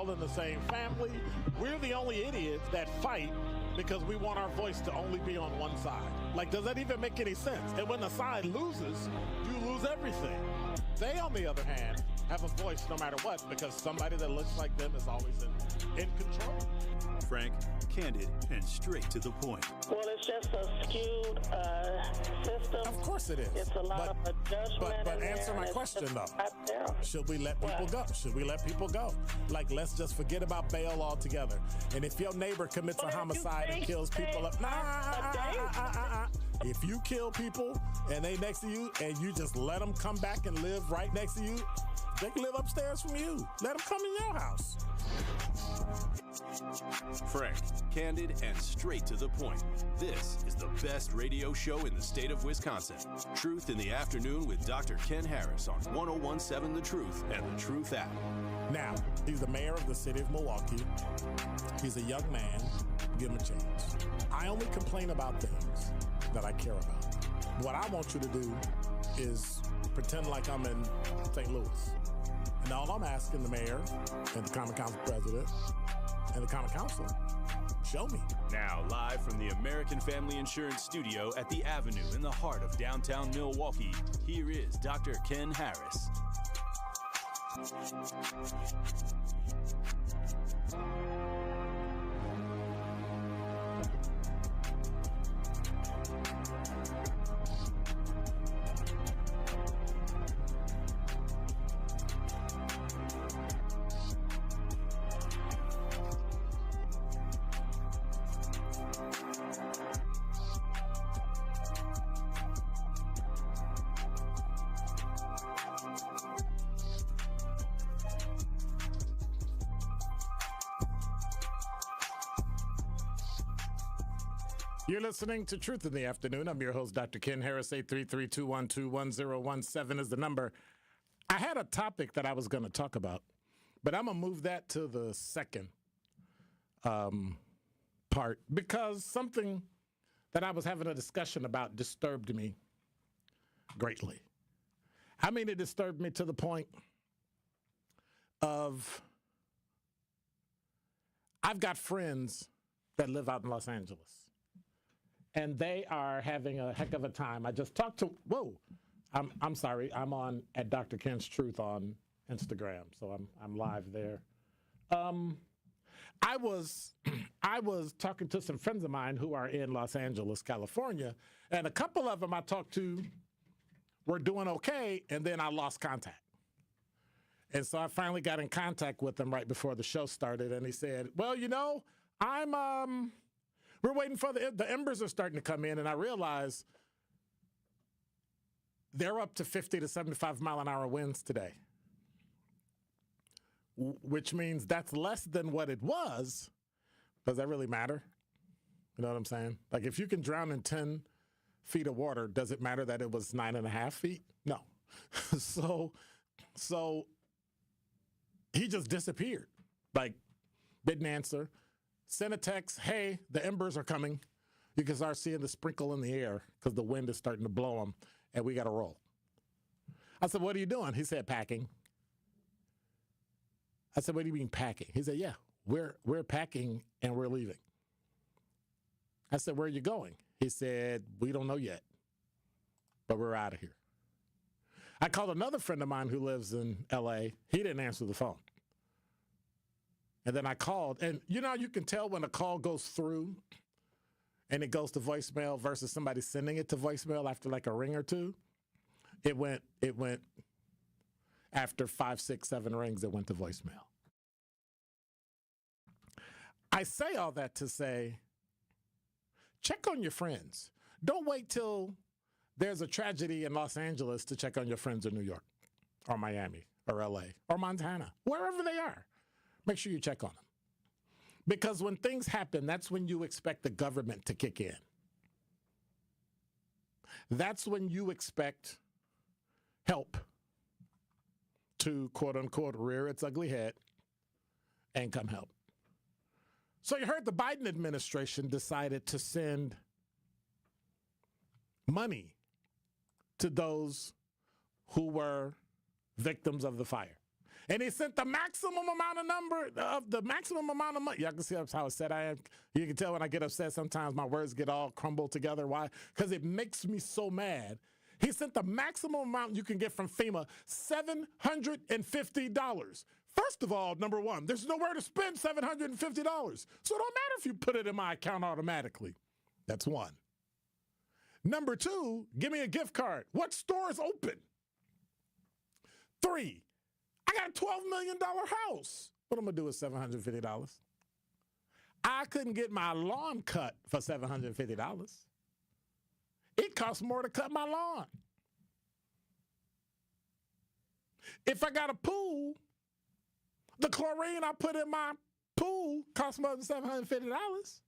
all in the same family. We're the only idiots that fight because we want our voice to only be on one side. Like, does that even make any sense? And when the side loses, you lose everything. They, on the other hand, have a voice no matter what because somebody that looks like them is always in control. Frank, candid, and straight to the point. Well, it's just a skewed system. Of course it is. It's a lot of judgment. But answer my question, though. Should we let people go? Should we let people go? Like, let's just forget about bail altogether. And if your neighbor commits a homicide and kills people, if you kill people and they next to you and you just let them come back and live right next to you, they can live upstairs from you. Let them come in your house. Frank, candid, and straight to the point. This is the best radio show in the state of Wisconsin. Truth in the Afternoon with Dr. Ken Harris on 1017 The Truth and The Truth app. Now, he's the mayor of the city of Milwaukee. He's a young man. Give him a chance. I only complain about things that I care about. What I want you to do is pretend like I'm in St. Louis. And all I'm asking the mayor and the Common Council president and the Common Council, show me. Now, live from the American Family Insurance Studio at the Avenue in the heart of downtown Milwaukee, here is Dr. Ken Harris. You're listening to Truth in the Afternoon. I'm your host, Dr. Ken Harris. 833-212-1017 is the number. I had a topic that I was going to talk about, but I'm going to move that to the second part because something that I was having a discussion about disturbed me greatly. I mean, it disturbed me to the point of I've got friends that live out in Los Angeles. And they are having a heck of a time. I just talked to, I'm sorry, I'm on at Dr. Ken's Truth on Instagram, so I'm live there. I was talking to some friends of mine who are in Los Angeles, California, and a couple of them I talked to were doing okay, and then I lost contact. And so I finally got in contact with them right before the show started, and he said, well, you know, we're waiting for the embers are starting to come in, and I realize they're up to 50 to 75 mile an hour winds today, which means that's less than what it was. Does that really matter? You know what I'm saying? Like, if you can drown in 10 feet of water, does it matter that it was 9.5 feet? No. So he just disappeared. Like, didn't answer. Sent a text, hey, the embers are coming. You can start seeing the sprinkle in the air because the wind is starting to blow them, and we got to roll. I said, what are you doing? He said, packing. I said, what do you mean packing? He said, yeah, we're packing and we're leaving. I said, where are you going? He said, we don't know yet, but we're out of here. I called another friend of mine who lives in L.A. He didn't answer the phone. And then I called, and you know, you can tell when a call goes through and it goes to voicemail versus somebody sending it to voicemail after like a ring or two. It went after 5, 6, 7 rings, it went to voicemail. I say all that to say, check on your friends. Don't wait till there's a tragedy in Los Angeles to check on your friends in New York or Miami or LA or Montana, wherever they are. Make sure you check on them. Because when things happen, that's when you expect the government to kick in. That's when you expect help to, quote unquote, rear its ugly head and come help. So you heard the Biden administration decided to send money to those who were victims of the fire. And he sent the maximum amount of money. Y'all can see how upset I am. You can tell when I get upset, sometimes my words get all crumbled together. Why? Because it makes me so mad. He sent the maximum amount you can get from FEMA, $750. First of all, number one, there's nowhere to spend $750. So it don't matter if you put it in my account automatically. That's one. Number two, give me a gift card. What store is open? 3, I got a $12 million house. What am I going to do with $750? I couldn't get my lawn cut for $750. It costs more to cut my lawn. If I got a pool, the chlorine I put in my pool costs more than $750.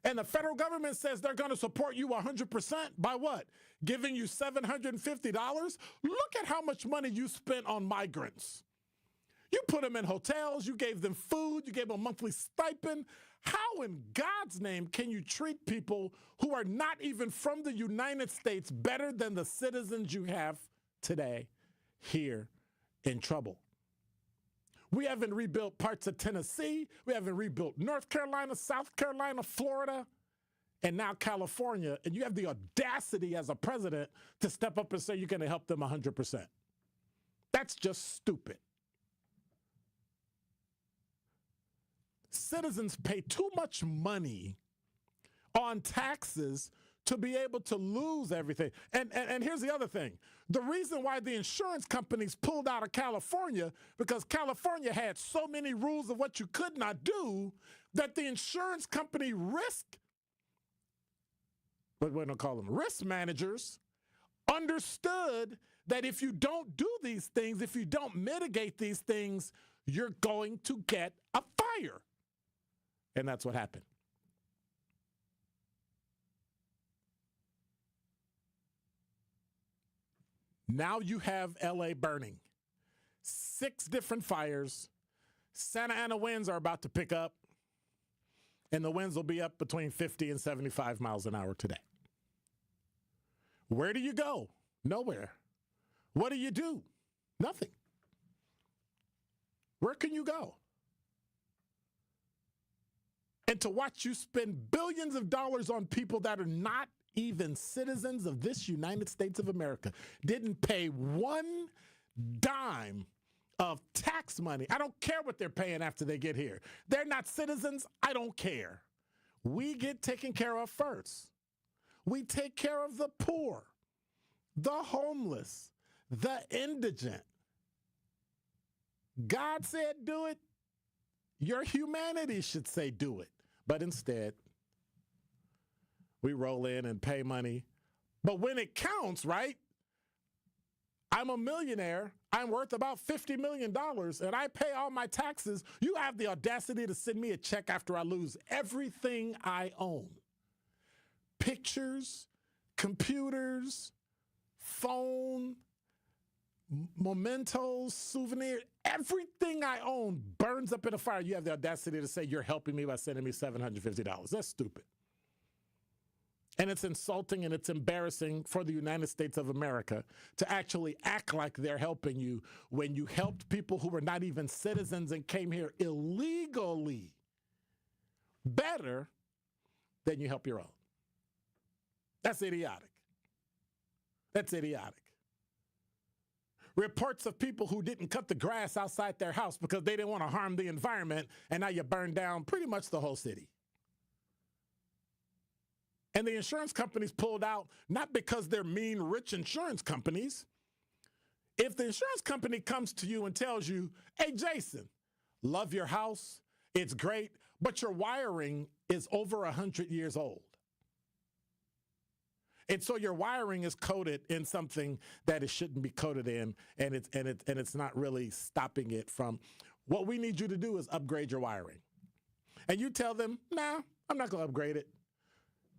And the federal government says they're going to support you 100% by what? Giving you $750? Look at how much money you spent on migrants. You put them in hotels, you gave them food, you gave them a monthly stipend. How in God's name can you treat people who are not even from the United States better than the citizens you have today here in trouble? We haven't rebuilt parts of Tennessee. We haven't rebuilt North Carolina, South Carolina, Florida, and now California. And you have the audacity as a president to step up and say you're going to help them 100%. That's just stupid. Citizens pay too much money on taxes to be able to lose everything. And here's the other thing. The reason why the insurance companies pulled out of California, because California had so many rules of what you could not do that the insurance company risk managers understood that if you don't do these things, if you don't mitigate these things, you're going to get a fire. And that's what happened. Now you have LA burning. 6 different fires. Santa Ana winds are about to pick up, and the winds will be up between 50 and 75 miles an hour today. Where do you go? Nowhere. What do? Nothing. Where can you go? And to watch you spend billions of dollars on people that are not even citizens of this United States of America, didn't pay one dime of tax money. I don't care what they're paying after they get here. They're not citizens. I don't care. We get taken care of first. We take care of the poor, the homeless, the indigent. God said do it. Your humanity should say do it. But instead, we roll in and pay money. But when it counts, right? I'm a millionaire. I'm worth about $50 million, and I pay all my taxes. You have the audacity to send me a check after I lose everything I own. Pictures, computers, phone, mementos, souvenirs, everything I own burns up in a fire. You have the audacity to say you're helping me by sending me $750. That's stupid. And it's insulting and it's embarrassing for the United States of America to actually act like they're helping you when you helped people who were not even citizens and came here illegally better than you help your own. That's idiotic. That's idiotic. Reports of people who didn't cut the grass outside their house because they didn't want to harm the environment, and now you burn down pretty much the whole city. And the insurance companies pulled out, not because they're mean, rich insurance companies. If the insurance company comes to you and tells you, hey, Jason, love your house, it's great, but your wiring is over 100 years old. And so your wiring is coated in something that it shouldn't be coated in, and it's not really stopping it from. What we need you to do is upgrade your wiring. And you tell them, nah, I'm not going to upgrade it.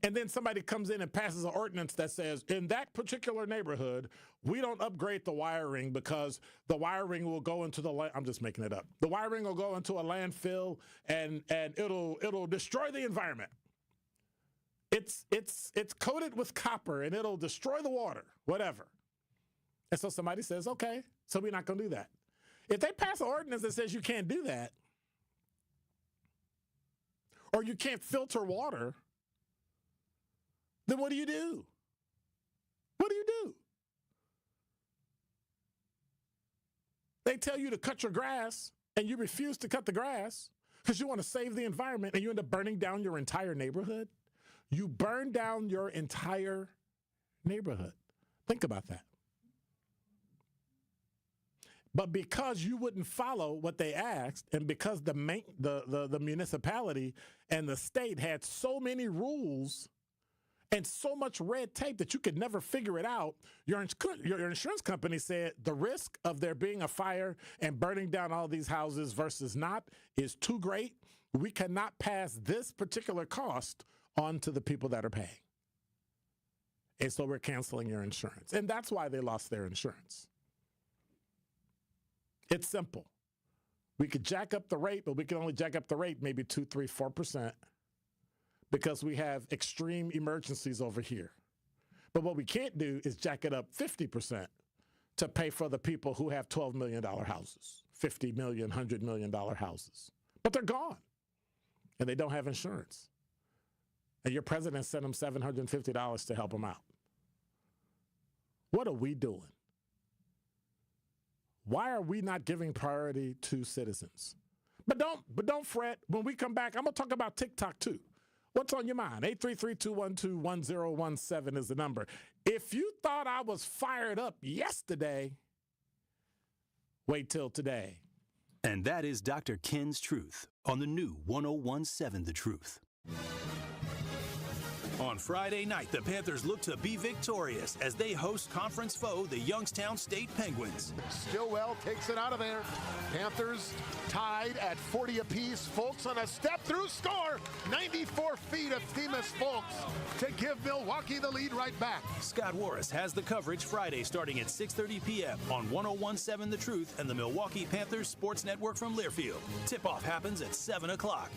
And then somebody comes in and passes an ordinance that says, in that particular neighborhood, we don't upgrade the wiring because the wiring will go into I'm just making it up. The wiring will go into a landfill and it'll destroy the environment. It's coated with copper and it'll destroy the water, whatever. And so somebody says, okay, so we're not going to do that. If they pass an ordinance that says you can't do that, or you can't filter water, then what do you do? What do you do? They tell you to cut your grass, and you refuse to cut the grass because you want to save the environment, and you end up burning down your entire neighborhood. You burn down your entire neighborhood. Think about that. But because you wouldn't follow what they asked, and because the municipality and the state had so many rules and so much red tape that you could never figure it out, your insurance company said the risk of there being a fire and burning down all these houses versus not is too great. We cannot pass this particular cost on to the people that are paying. And so we're canceling your insurance. And that's why they lost their insurance. It's simple. We could jack up the rate, but we can only jack up the rate maybe 2, 3, 4% because we have extreme emergencies over here. But what we can't do is jack it up 50% to pay for the people who have $12 million houses, $50 million, $100 million houses. But they're gone, and they don't have insurance. And your president sent them $750 to help them out. What are we doing? Why are we not giving priority to citizens? But don't fret. When we come back, I'm going to talk about TikTok too. What's on your mind? 833-212-1017 is the number. If you thought I was fired up yesterday, wait till today. And that is Dr. Ken's Truth on the new 1017 The Truth. On Friday night, the Panthers look to be victorious as they host conference foe, the Youngstown State Penguins. Stillwell takes it out of there. Panthers tied at 40 apiece. Folks on a step-through score. 94 feet of Themis Folks to give Milwaukee the lead right back. Scott Warris has the coverage Friday starting at 6:30 p.m. on 1017 The Truth and the Milwaukee Panthers Sports Network from Learfield. Tip-off happens at 7 o'clock.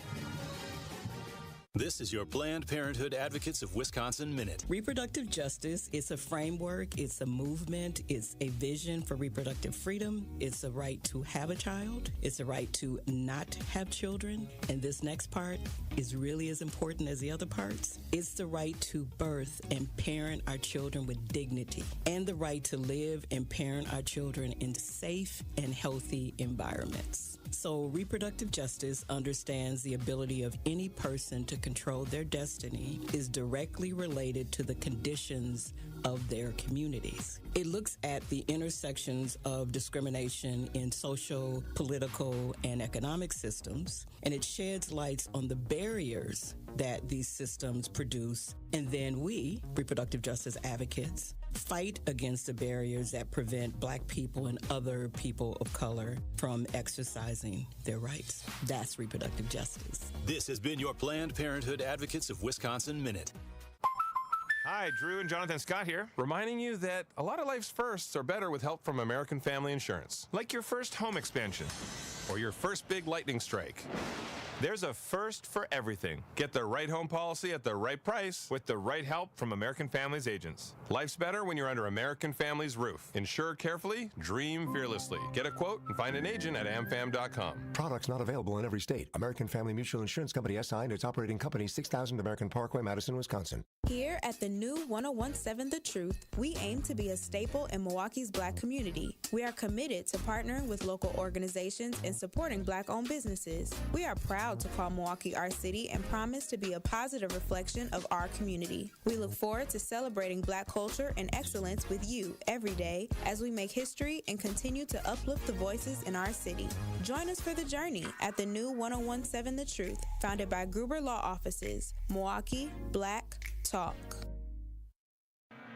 This is your Planned Parenthood Advocates of Wisconsin Minute. Reproductive justice is a framework, it's a movement, it's a vision for reproductive freedom, it's a right to have a child, it's a right to not have children, and this next part is really as important as the other parts. It's the right to birth and parent our children with dignity, and the right to live and parent our children in safe and healthy environments. So reproductive justice understands the ability of any person to control their destiny is directly related to the conditions of their communities. It looks at the intersections of discrimination in social, political, and economic systems, and it sheds lights on the barriers that these systems produce. And then we, reproductive justice advocates, fight against the barriers that prevent Black people and other people of color from exercising their rights. That's reproductive justice. This has been your Planned Parenthood Advocates of Wisconsin Minute. Hi, Drew and Jonathan Scott here, reminding you that a lot of life's firsts are better with help from American Family Insurance. Like your first home expansion or your first big lightning strike. There's a first for everything. Get the right home policy at the right price with the right help from American Family's agents. Life's better when you're under American Family's roof. Insure carefully, dream fearlessly. Get a quote and find an agent at amfam.com. Products not available in every state. American Family Mutual Insurance Company SI and its operating company 6000 American Parkway, Madison, Wisconsin. Here at the new 1017 The Truth, we aim to be a staple in Milwaukee's Black community. We are committed to partnering with local organizations and supporting Black-owned businesses. We are proud to call Milwaukee our city and promise to be a positive reflection of our community. We look forward to celebrating Black culture and excellence with you every day as we make history and continue to uplift the voices in our city. Join us for the journey at the new 1017 The Truth, founded by Gruber Law Offices. Milwaukee Black Talk.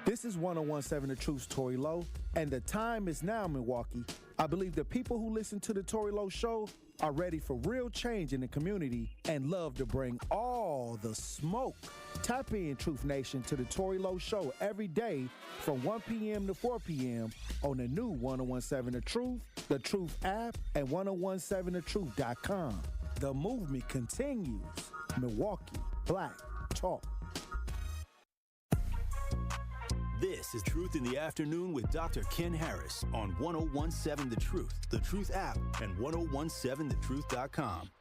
This is 1017 The Truth's Tori Lowe, and the time is now, Milwaukee. I believe the people who listen to the Tori Lowe Show are ready for real change in the community and love to bring all the smoke. Tap in, Truth Nation, to the Tori Lowe Show every day from 1 p.m. to 4 p.m. on the new 1017 The Truth app, and 1017thetruth.com. The movement continues. Milwaukee Black Talk. This is Truth in the Afternoon with Dr. Ken Harris on 1017 The Truth app, and 1017thetruth.com.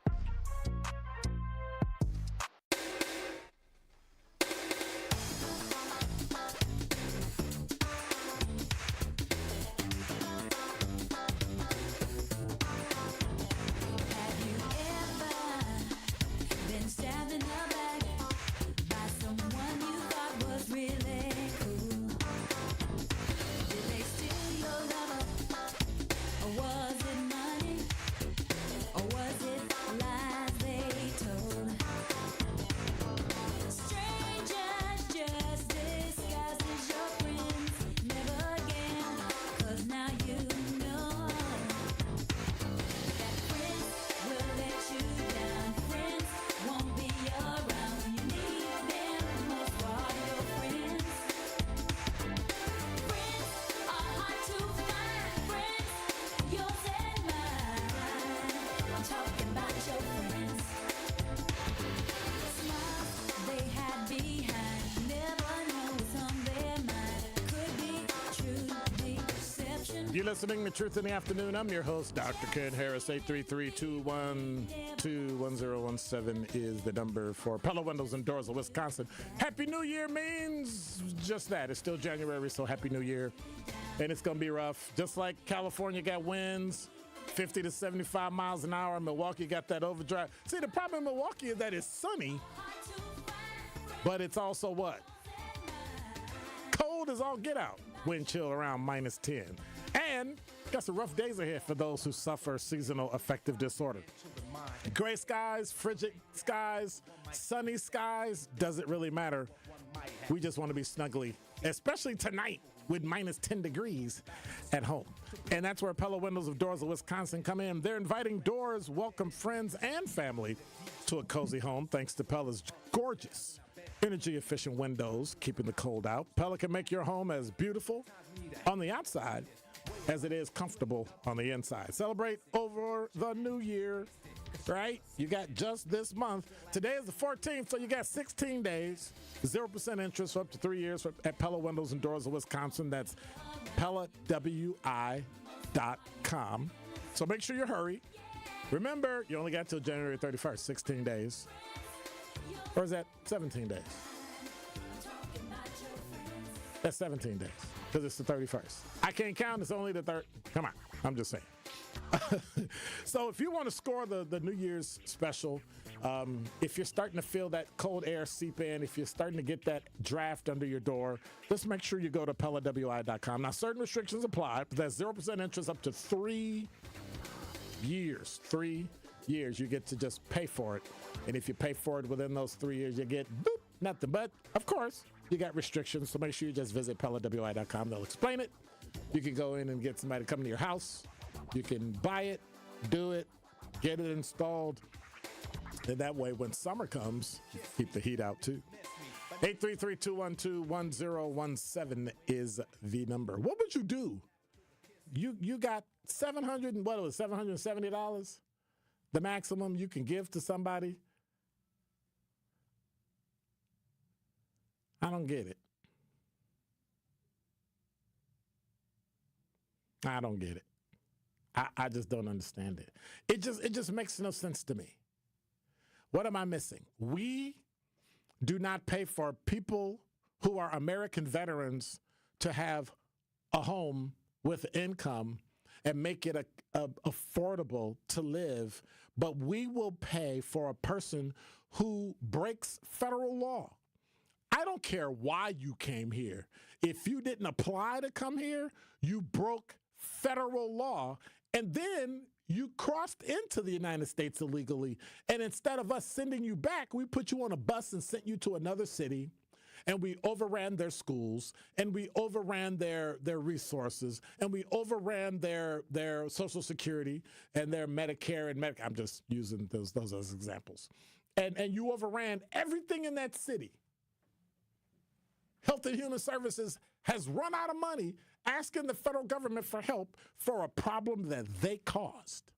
You're listening to Truth in the Afternoon. I'm your host, Dr. Ken Harris. 833-212-1017 is the number for Pella Windows and Doors of Wisconsin. Happy New Year means just that. It's still January, so Happy New Year. And it's going to be rough. Just like California got winds, 50 to 75 miles an hour. Milwaukee got that overdrive. See, the problem in Milwaukee is that it's sunny, but it's also what? Cold as all get out. Wind chill around minus 10. And got some rough days ahead for those who suffer seasonal affective disorder. Gray skies, frigid skies, sunny skies, doesn't really matter. We just want to be snuggly, especially tonight with minus 10 degrees at home. And that's where Pella Windows of Doors of Wisconsin come in. They're inviting doors, welcome friends and family to a cozy home thanks to Pella's gorgeous energy-efficient windows, keeping the cold out. Pella can make your home as beautiful on the outside as it is comfortable on the inside. Celebrate over the new year, right? You got just this month. Today is the 14th, so you got 16 days. 0% interest for up to 3 years at Pella Windows and Doors of Wisconsin. That's PellaWI.com. So make sure you hurry. Remember, you only got till January 31st, 16 days. Or is that 17 days? That's 17 days because it's the 31st. I can't count. It's only the 3rd. Come on. I'm just saying. So if you want to score the New Year's special, if you're starting to feel that cold air seep in, if you're starting to get that draft under your door, just make sure you go to PellaWI.com. Now, certain restrictions apply, but that's 0% interest up to 3 years. 3 years. You get to just pay for it. And if you pay for it within those 3 years, you get boop, nothing. But, of course, you got restrictions, so make sure you just visit PellaWI.com. They'll explain it. You can go in and get somebody to come to your house. You can buy it, do it, get it installed. And that way, when summer comes, keep the heat out, too. 833-212-1017 is the number. What would you do? You got $770, the maximum you can give to somebody. I don't get it. I don't get it. I just don't understand it. It just makes no sense to me. What am I missing? We do not pay for people who are American veterans to have a home with income and make it affordable to live, but we will pay for a person who breaks federal law. I don't care why you came here. If you didn't apply to come here, you broke federal law, and then you crossed into the United States illegally. And instead of us sending you back, we put you on a bus and sent you to another city, and we overran their schools, and we overran their resources, and we overran their Social Security and their Medicare and Medicaid. I'm just using those as examples. And you overran everything in that city. Health and Human Services has run out of money asking the federal government for help for a problem that they caused.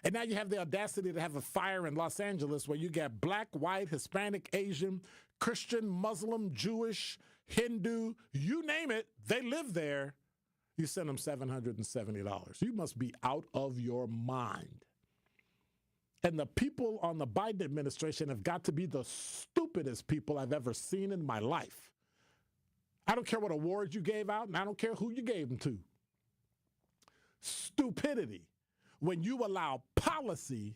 And now you have the audacity to have a fire in Los Angeles where you got black, white, Hispanic, Asian, Christian, Muslim, Jewish, Hindu, you name it, they live there. You send them $770. You must be out of your mind. And the people on the Biden administration have got to be the stupidest people I've ever seen in my life. I don't care what awards you gave out, and I don't care who you gave them to. Stupidity when you allow policy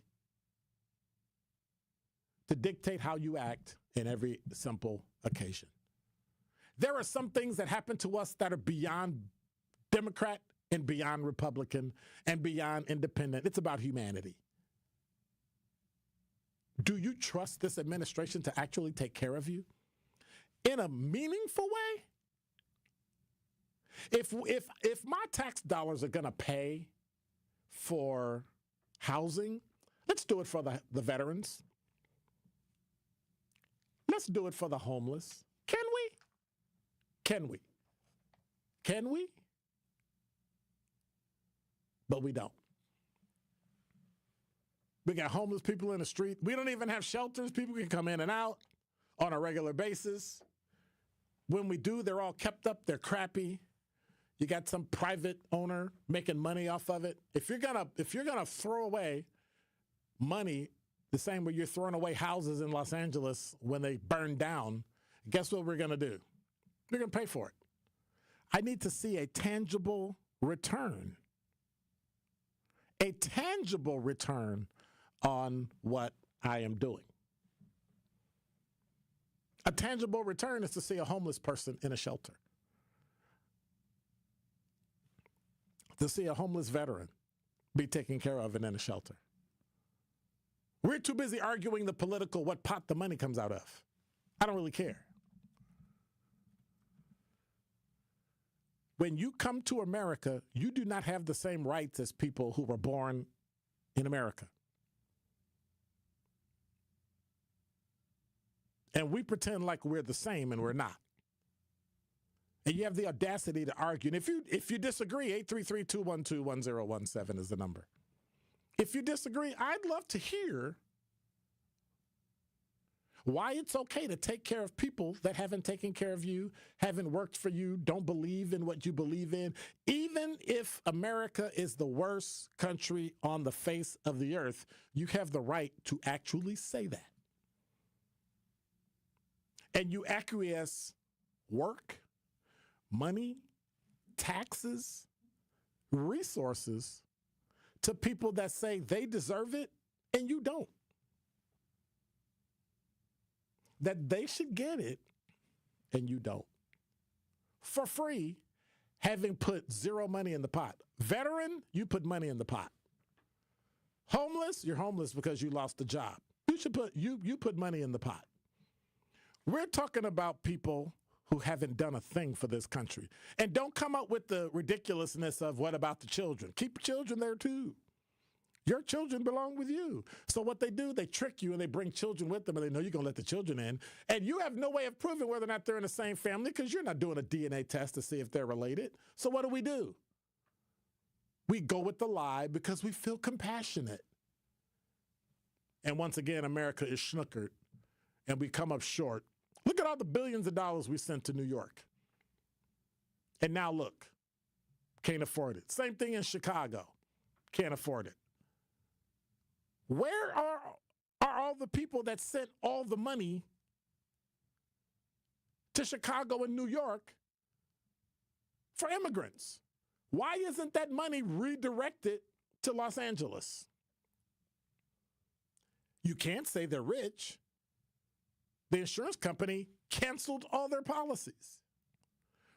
to dictate how you act in every simple occasion. There are some things that happen to us that are beyond Democrat and beyond Republican and beyond independent. It's about humanity. Do you trust this administration to actually take care of you in a meaningful way? If my tax dollars are going to pay for housing, let's do it for the veterans. Let's do it for the homeless. Can we? Can we? Can we? But we don't. We got homeless people in the street. We don't even have shelters. People can come in and out on a regular basis. When we do, they're all kept up. They're crappy. You got some private owner making money off of it. If you're gonna throw away money the same way you're throwing away houses in Los Angeles when they burn down, guess what we're gonna do? We're gonna pay for it. I need to see a tangible return. A tangible return on what I am doing. A tangible return is to see a homeless person in a shelter. To see a homeless veteran be taken care of and in a shelter. We're too busy arguing the political, what pot the money comes out of. I don't really care. When you come to America, you do not have the same rights as people who were born in America. And we pretend like we're the same, and we're not. And you have the audacity to argue. And if you disagree, 833-212-1017 is the number. If you disagree, I'd love to hear why it's okay to take care of people that haven't taken care of you, haven't worked for you, don't believe in what you believe in. Even if America is the worst country on the face of the earth, you have the right to actually say that. And you acquiesce work, money, taxes, resources to people that say they deserve it and you don't. That they should get it and you don't. For free, having put zero money in the pot. Veteran, you put money in the pot. Homeless, you're homeless because you lost a job. You put money in the pot. We're talking about people who haven't done a thing for this country. And don't come up with the ridiculousness of what about the children? Keep children there too. Your children belong with you. So what they do, they trick you and they bring children with them and they know you're going to let the children in. And you have no way of proving whether or not they're in the same family because you're not doing a DNA test to see if they're related. So what do? We go with the lie because we feel compassionate. And once again, America is schnookered and we come up short. Look at all the billions of dollars we sent to New York. And now look, can't afford it. Same thing in Chicago, can't afford it. Where are all the people that sent all the money to Chicago and New York for immigrants? Why isn't that money redirected to Los Angeles? You can't say they're rich. The insurance company canceled all their policies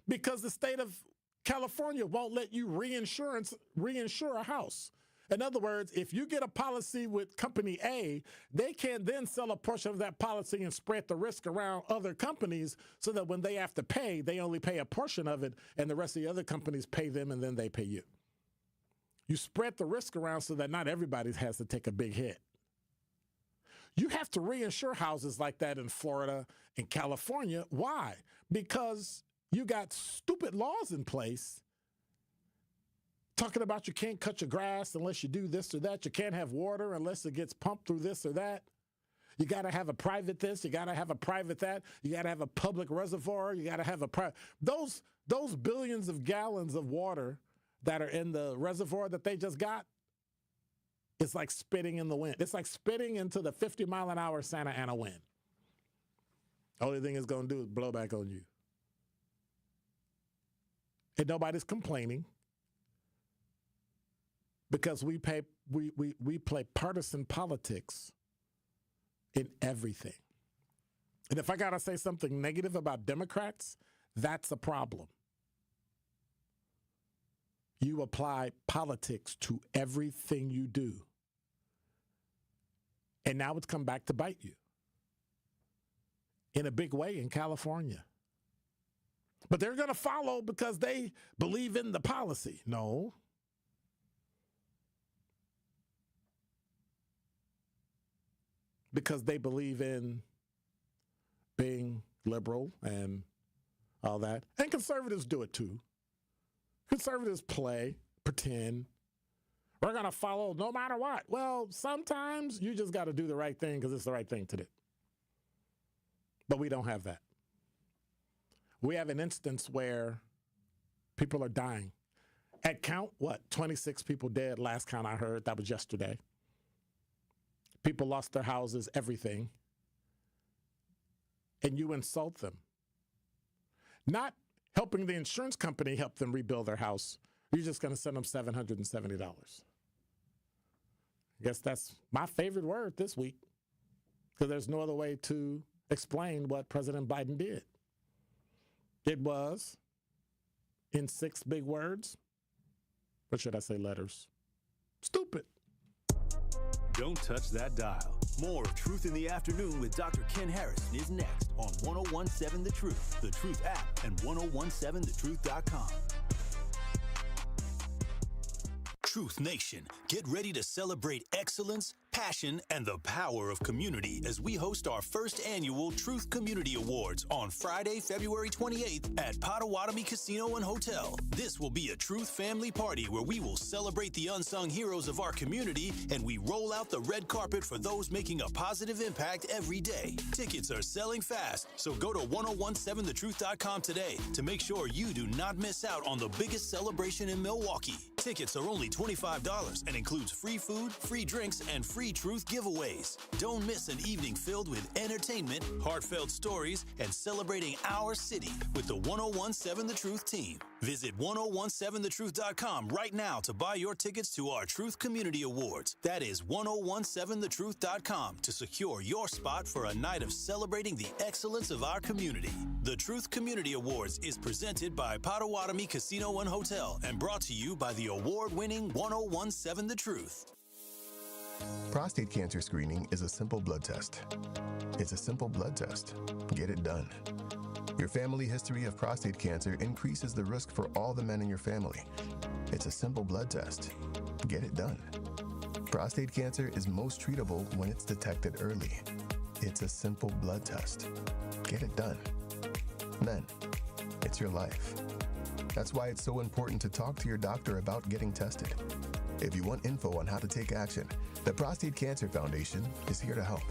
because the state of California won't let you reinsure a house. In other words, if you get a policy with company A, they can then sell a portion of that policy and spread the risk around other companies so that when they have to pay, they only pay a portion of it and the rest of the other companies pay them and then they pay you. You spread the risk around so that not everybody has to take a big hit. You have to reinsure houses like that in Florida and California. Why? Because you got stupid laws in place talking about you can't cut your grass unless you do this or that. You can't have water unless it gets pumped through this or that. You got to have a private this. You got to have a private that. You got to have a public reservoir. You got to have a private. Those billions of gallons of water that are in the reservoir that they just got, it's like spitting in the wind. It's like spitting into the 50-mile-an-hour Santa Ana wind. Only thing it's going to do is blow back on you. And nobody's complaining because we play partisan politics in everything. And if I got to say something negative about Democrats, that's a problem. You apply politics to everything you do. And now it's come back to bite you in a big way in California. But they're going to follow because they believe in the policy. No. Because they believe in being liberal and all that. And conservatives do it too. Conservatives pretend. We're going to follow no matter what. Well, sometimes you just got to do the right thing because it's the right thing to do. But we don't have that. We have an instance where people are dying. At count, 26 people dead, last count I heard. That was yesterday. People lost their houses, everything. And you insult them. Not helping the insurance company help them rebuild their house. You're just going to send them $770. I guess that's my favorite word this week, because there's no other way to explain what President Biden did. It was, in 6 big words, or should I say letters, stupid. Don't touch that dial. More of Truth in the Afternoon with Dr. Ken Harrison is next on 1017 The Truth, The Truth app, and 1017thetruth.com. Truth Nation, get ready to celebrate excellence, passion, and the power of community as we host our first annual Truth Community Awards on Friday, February 28th at Potawatomi Casino and Hotel. This will be a Truth family party where we will celebrate the unsung heroes of our community and we roll out the red carpet for those making a positive impact every day. Tickets are selling fast, so go to 1017thetruth.com today to make sure you do not miss out on the biggest celebration in Milwaukee. Tickets are only $25 and includes free food, free drinks, and free Truth giveaways. Don't miss an evening filled with entertainment, heartfelt stories, and celebrating our city with the 1017 The Truth team. Visit 1017thetruth.com right now to buy your tickets to our Truth Community Awards. That is 1017thetruth.com to secure your spot for a night of celebrating the excellence of our community. The Truth Community Awards is presented by Potawatomi Casino and Hotel and brought to you by the award-winning 1017 The Truth. Prostate cancer screening is a simple blood test. It's a simple blood test. Get it done. Your family history of prostate cancer increases the risk for all the men in your family. It's a simple blood test. Get it done. Prostate cancer is most treatable when it's detected early. It's a simple blood test. Get it done. Men, it's your life. That's why it's so important to talk to your doctor about getting tested. If you want info on how to take action, the Prostate Cancer Foundation is here to help.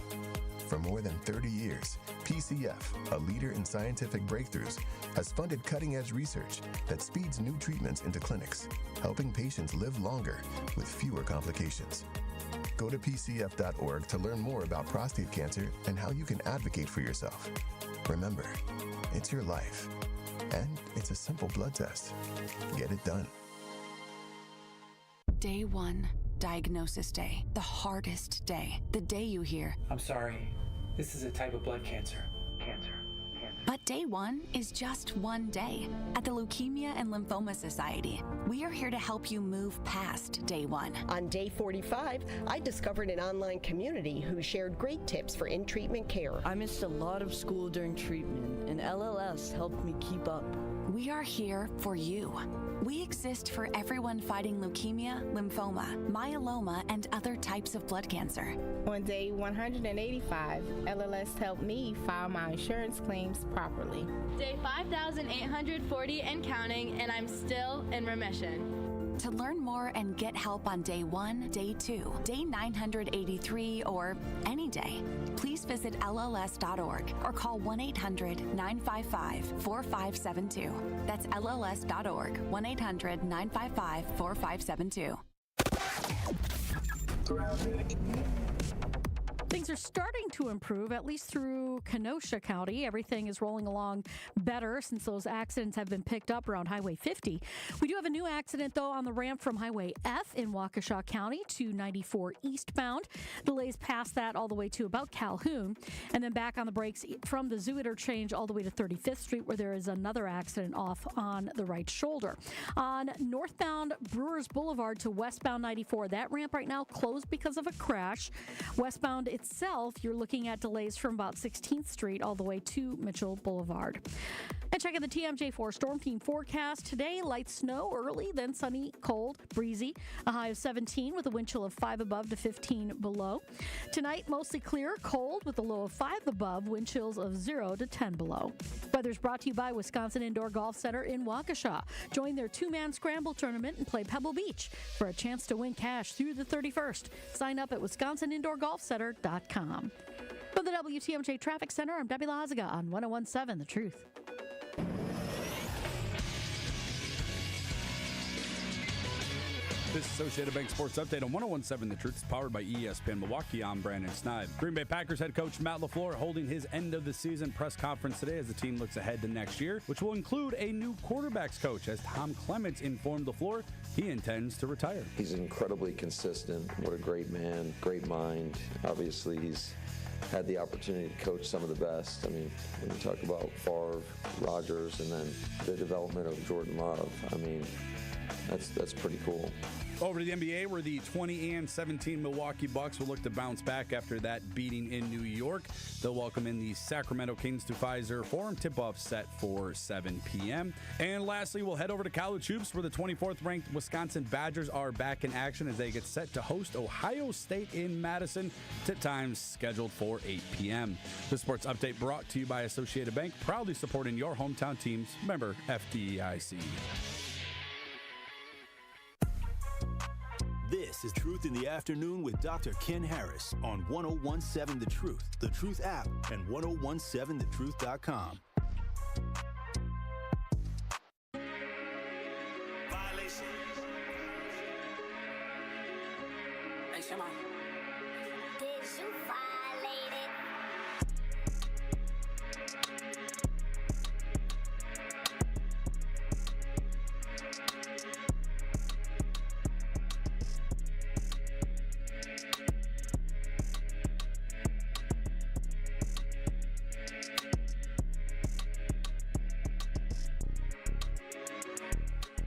For more than 30 years, PCF, a leader in scientific breakthroughs, has funded cutting-edge research that speeds new treatments into clinics, helping patients live longer with fewer complications. Go to pcf.org to learn more about prostate cancer and how you can advocate for yourself. Remember, it's your life, and it's a simple blood test. Get it done. Day 1, diagnosis day, the hardest day, the day you hear, "I'm sorry, this is a type of blood cancer." But day 1 is just one day. At the Leukemia and Lymphoma Society, we are here to help you move past day 1. On day 45, I discovered an online community who shared great tips for in-treatment care. I missed a lot of school during treatment, and LLS helped me keep up. We are here for you. We exist for everyone fighting leukemia, lymphoma, myeloma, and other types of blood cancer. On day 185, LLS helped me file my insurance claims properly. Day 5,840 and counting, and I'm still in remission. To learn more and get help on day 1, day 2, day 983, or any day, please visit LLS.org or call 1-800-955-4572. That's LLS.org, 1-800-955-4572. Things are starting to improve, at least through Kenosha County. Everything is rolling along better since those accidents have been picked up around Highway 50. We do have a new accident, though, on the ramp from Highway F in Waukesha County to 94 eastbound. Delays past that all the way to about Calhoun. And then back on the brakes from the Zoo interchange all the way to 35th Street, where there is another accident off on the right shoulder. On northbound Brewers Boulevard to westbound 94, that ramp right now closed because of a crash. Westbound itself, you're looking at delays from about 16th Street all the way to Mitchell Boulevard. And checking the TMJ4 Storm Team forecast. Today, light snow early, then sunny, cold, breezy. A high of 17 with a wind chill of 5 above to 15 below. Tonight, mostly clear, cold with a low of 5 above, wind chills of 0 to 10 below. Weather's brought to you by Wisconsin Indoor Golf Center in Waukesha. Join their 2-man scramble tournament and play Pebble Beach for a chance to win cash through the 31st. Sign up at wisconsinindoorgolfcenter.com. For the WTMJ Traffic Center, I'm Debbie Lazaga on 101.7 The Truth. This Associated Bank Sports Update on 101.7 The Truth is powered by ESPN Milwaukee. I'm Brandon Sneid. Green Bay Packers head coach Matt LaFleur holding his end-of-the-season press conference today as the team looks ahead to next year, which will include a new quarterbacks coach, as Tom Clements informed LaFleur he intends to retire. He's incredibly consistent. What a great man, great mind. Obviously, he's had the opportunity to coach some of the best. I mean, when you talk about Favre, Rodgers, and then the development of Jordan Love, I mean, that's pretty cool. Over to the NBA, where the 20-17 Milwaukee Bucks will look to bounce back after that beating in New York. They'll welcome in the Sacramento Kings to Pfizer Forum. Tip-off set for 7 p.m. And lastly, we'll head over to college hoops, where the 24th-ranked Wisconsin Badgers are back in action as they get set to host Ohio State in Madison. Tip times scheduled for 8 p.m. The sports update brought to you by Associated Bank, proudly supporting your hometown teams. Member FDIC. This is Truth in the Afternoon with Dr. Ken Harris on 101.7 The Truth app, and 1017thetruth.com. Violation. Hey, come on. Did you violate it?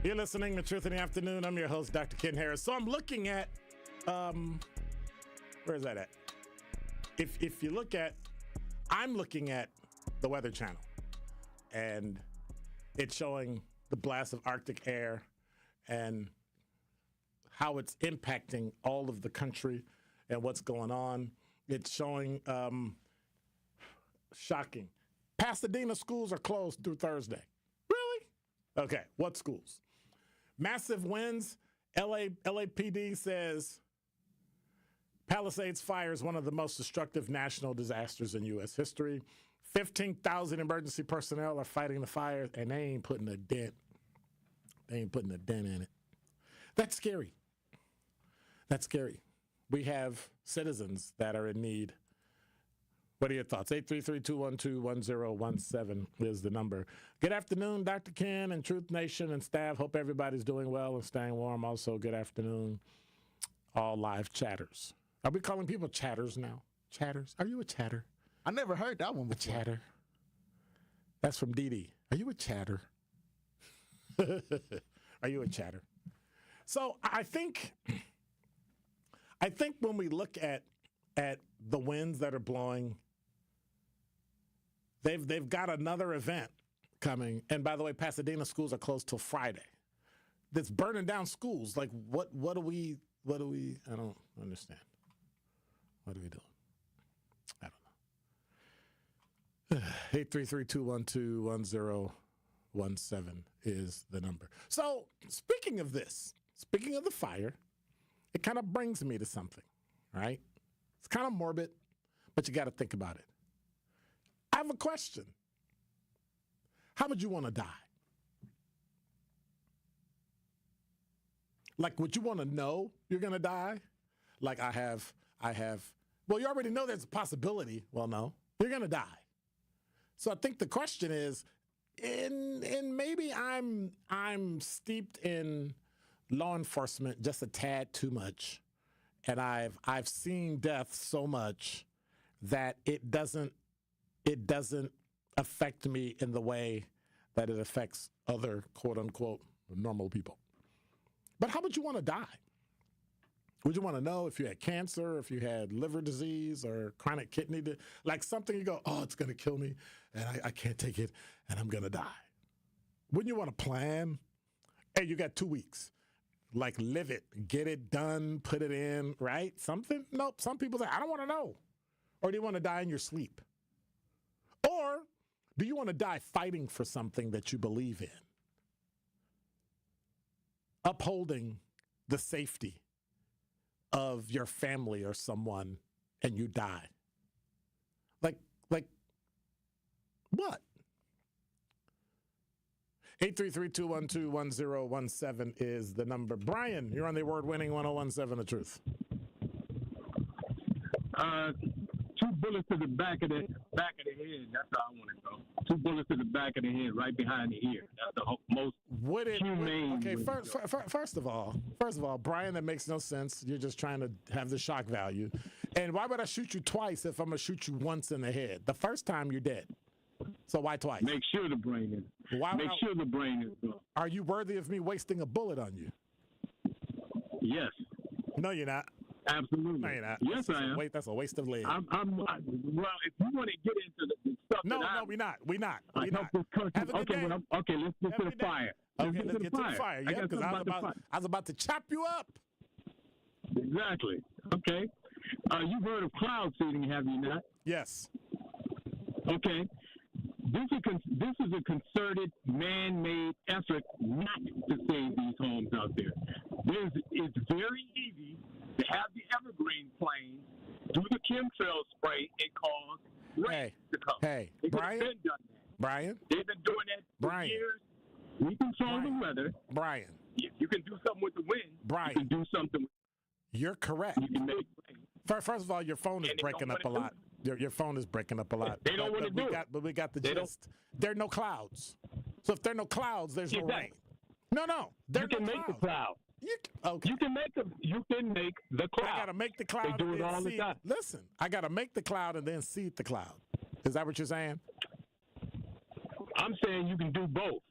You're listening to Truth in the Afternoon. I'm your host, Dr. Ken Harris. So I'm looking at, where is that at? If you look at, I'm looking at the Weather Channel, and it's showing the blast of Arctic air and how it's impacting all of the country and what's going on. It's showing, shocking. Pasadena schools are closed through Thursday. Really? Okay, what schools? Massive winds. LAPD says Palisades fire is one of the most destructive national disasters in U.S. history. 15,000 emergency personnel are fighting the fire, and they ain't putting a dent. They ain't putting a dent in it. That's scary. That's scary. We have citizens that are in need. What are your thoughts? 833-212-1017 is the number. Good afternoon, Dr. Ken and Truth Nation and staff. Hope everybody's doing well and staying warm. Also, good afternoon, all live chatters. Are we calling people chatters now? Chatters? Are you a chatter? I never heard that one before. A chatter. That's from Dee Dee. Are you a chatter? Are you a chatter? So I think when we look at the winds that are blowing, they've got another event coming. And by the way, Pasadena schools are closed till Friday. That's burning down schools. Like what do we I don't understand. What are we doing? I don't know. 833-212-1017 is the number. So speaking of this, speaking of the fire, it kind of brings me to something, right? It's kind of morbid, but you got to think about it. I have a question. How would you want to die? Like, would you want to know you're going to die? Like, I have, well, you already know there's a possibility. Well, no, you're going to die. So I think the question is, and maybe I'm steeped in law enforcement just a tad too much. And I've seen death so much that it doesn't affect me in the way that it affects other quote unquote normal people. But how would you want to die? Would you want to know if you had cancer, if you had liver disease or chronic kidney disease? Like something you go, oh, it's going to kill me and I can't take it and I'm going to die. Wouldn't you want to plan? Hey, you got 2 weeks. Like live it, get it done, put it in, right? Something? Nope. Some people say, I don't want to know. Or do you want to die in your sleep? Or do you want to die fighting for something that you believe in? Upholding the safety of your family or someone and you die. Like what? 833-212-1017 is the number. Brian, you're on the award-winning 1017 The Truth. 2 bullets to the back of the head. That's how I want to go. 2 bullets to the back of the head, right behind the ear. That's the most humane. Okay, first of all, Brian, that makes no sense. You're just trying to have the shock value. And why would I shoot you twice if I'm gonna shoot you once in the head? The first time you're dead. So why twice? Make sure the brain is. Make sure the brain is gone. Are you worthy of me wasting a bullet on you? Yes. No, you're not. Absolutely. No, you're not. Yes, I am. That's a waste of lead. Well, if you want to get into the stuff, no, we're not. This country. Okay, let's get to the fire. Okay, let's get to the fire. Yeah, because I was about to chop you up. Exactly. Okay. You've heard of cloud seeding, have you not? Yes. Okay. This is a concerted, man-made effort not to save these homes out there. It's very easy to have the evergreen plane do the chemtrail spray and cause rain to come. Hey, Brian. They've been done that. Brian. They've been doing that for years. We control the weather. Brian. You can do something with the wind. Brian. You can do something. You're correct. You can make rain. First of all, your phone is breaking up a lot. Your phone is breaking up a lot. They don't want to do it. But we got the gist. There are no clouds. So if there are no clouds, there's no rain. No. You can make the cloud. Okay. You can make the cloud. I got to make the cloud. They do it all the time. Listen, I got to make the cloud and then seed the cloud. Is that what you're saying? I'm saying you can do both.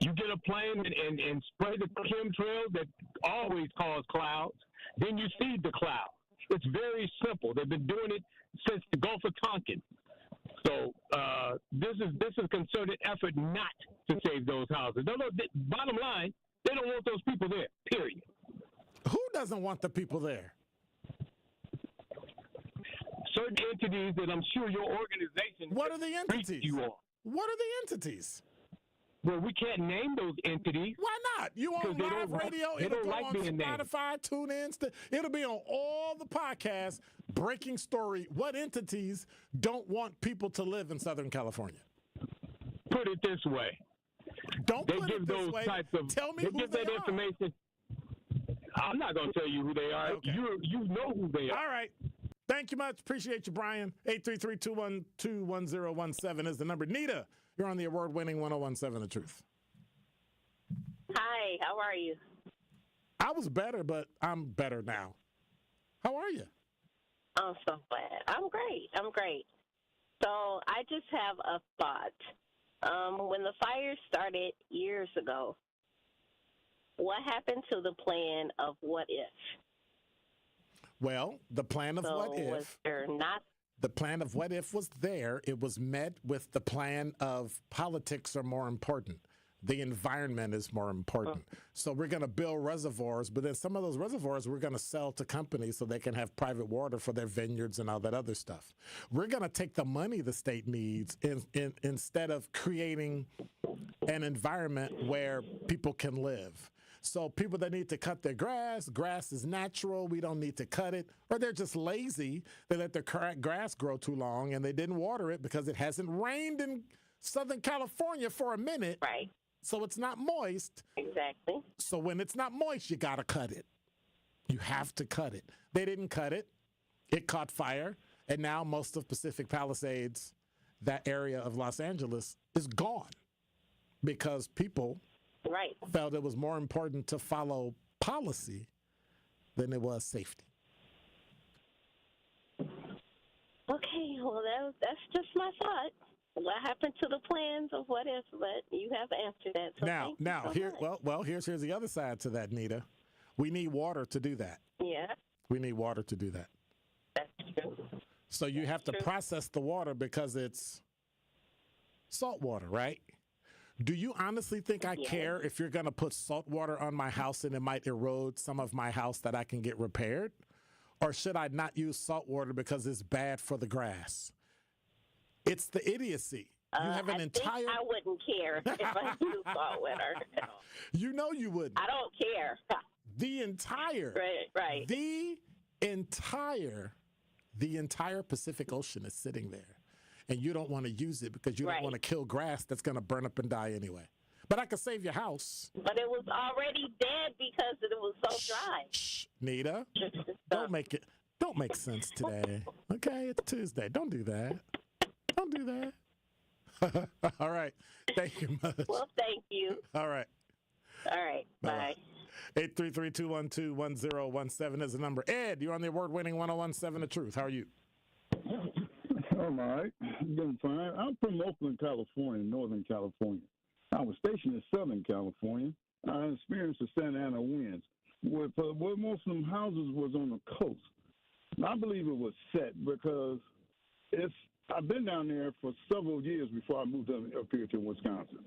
You get a plane and spray the chemtrails that always cause clouds. Then you seed the cloud. It's very simple. They've been doing it since the Gulf of Tonkin. So this is a concerted effort not to save those houses. Bottom line, they don't want those people there, period. Who doesn't want the people there? Certain entities that I'm sure your organization. What are the entities? You on. What are the entities? Well, we can't name those entities. Why not? You on live radio? It'll go on Spotify, TuneIn. It'll be on all the podcasts. Breaking story. What entities don't want people to live in Southern California? Put it this way. Don't put it this way. Tell me who they that are. Information. I'm not going to tell you who they are. Okay. You know who they are. All right. Thank you much. Appreciate you, Brian. 833-212-1017 is the number. Nita, you're on the award-winning 1017 The Truth. Hi, how are you? I was better, but I'm better now. How are you? I'm so glad. I'm great. So I just have a thought. When the fire started years ago, what happened to the plan of what if? Well, the plan of what if. Was there not? The plan of what if was there. It was met with the plan of politics are more important. The environment is more important. So we're going to build reservoirs, but then some of those reservoirs we're going to sell to companies so they can have private water for their vineyards and all that other stuff. We're going to take the money the state needs instead of creating an environment where people can live. So people that need to cut their grass is natural. We don't need to cut it. Or they're just lazy. They let their grass grow too long and they didn't water it because it hasn't rained in Southern California for a minute. Right. So it's not moist. Exactly. So when it's not moist, you got to cut it. You have to cut it. They didn't cut it. It caught fire. And now most of Pacific Palisades, that area of Los Angeles, is gone because people felt it was more important to follow policy than it was safety. Okay, well, that's just my thought. What happened to the plans of what if? But you have answered that. So Now, here's the other side to that, Nita. We need water to do that. Yeah. We need water to do that. That's true. So you have to process the water because it's salt water, right? Do you honestly think I care if you're going to put salt water on my house and it might erode some of my house that I can get repaired? Or should I not use salt water because it's bad for the grass? It's the idiocy. You have an entire. I wouldn't care if I use salt water. You know you wouldn't. I don't care. The entire. Right. The entire Pacific Ocean is sitting there, and you don't want to use it because you don't want to kill grass that's going to burn up and die anyway. But I could save your house. But it was already dead because it was so dry. Shh, Nita. Don't make sense today. Okay, it's Tuesday. Don't do that. Don't do that. All right. Thank you much. Well, thank you. All right. Bye. 833-212-1017 is the number. Ed, you're on the award-winning 1017 The Truth. How are you? I'm all right. I'm doing fine. I'm from Oakland, California, Northern California. I was stationed in Southern California. I experienced the Santa Ana winds. Where most of them houses was on the coast. I believe it was set because I've been down there for several years before I moved up here to Wisconsin.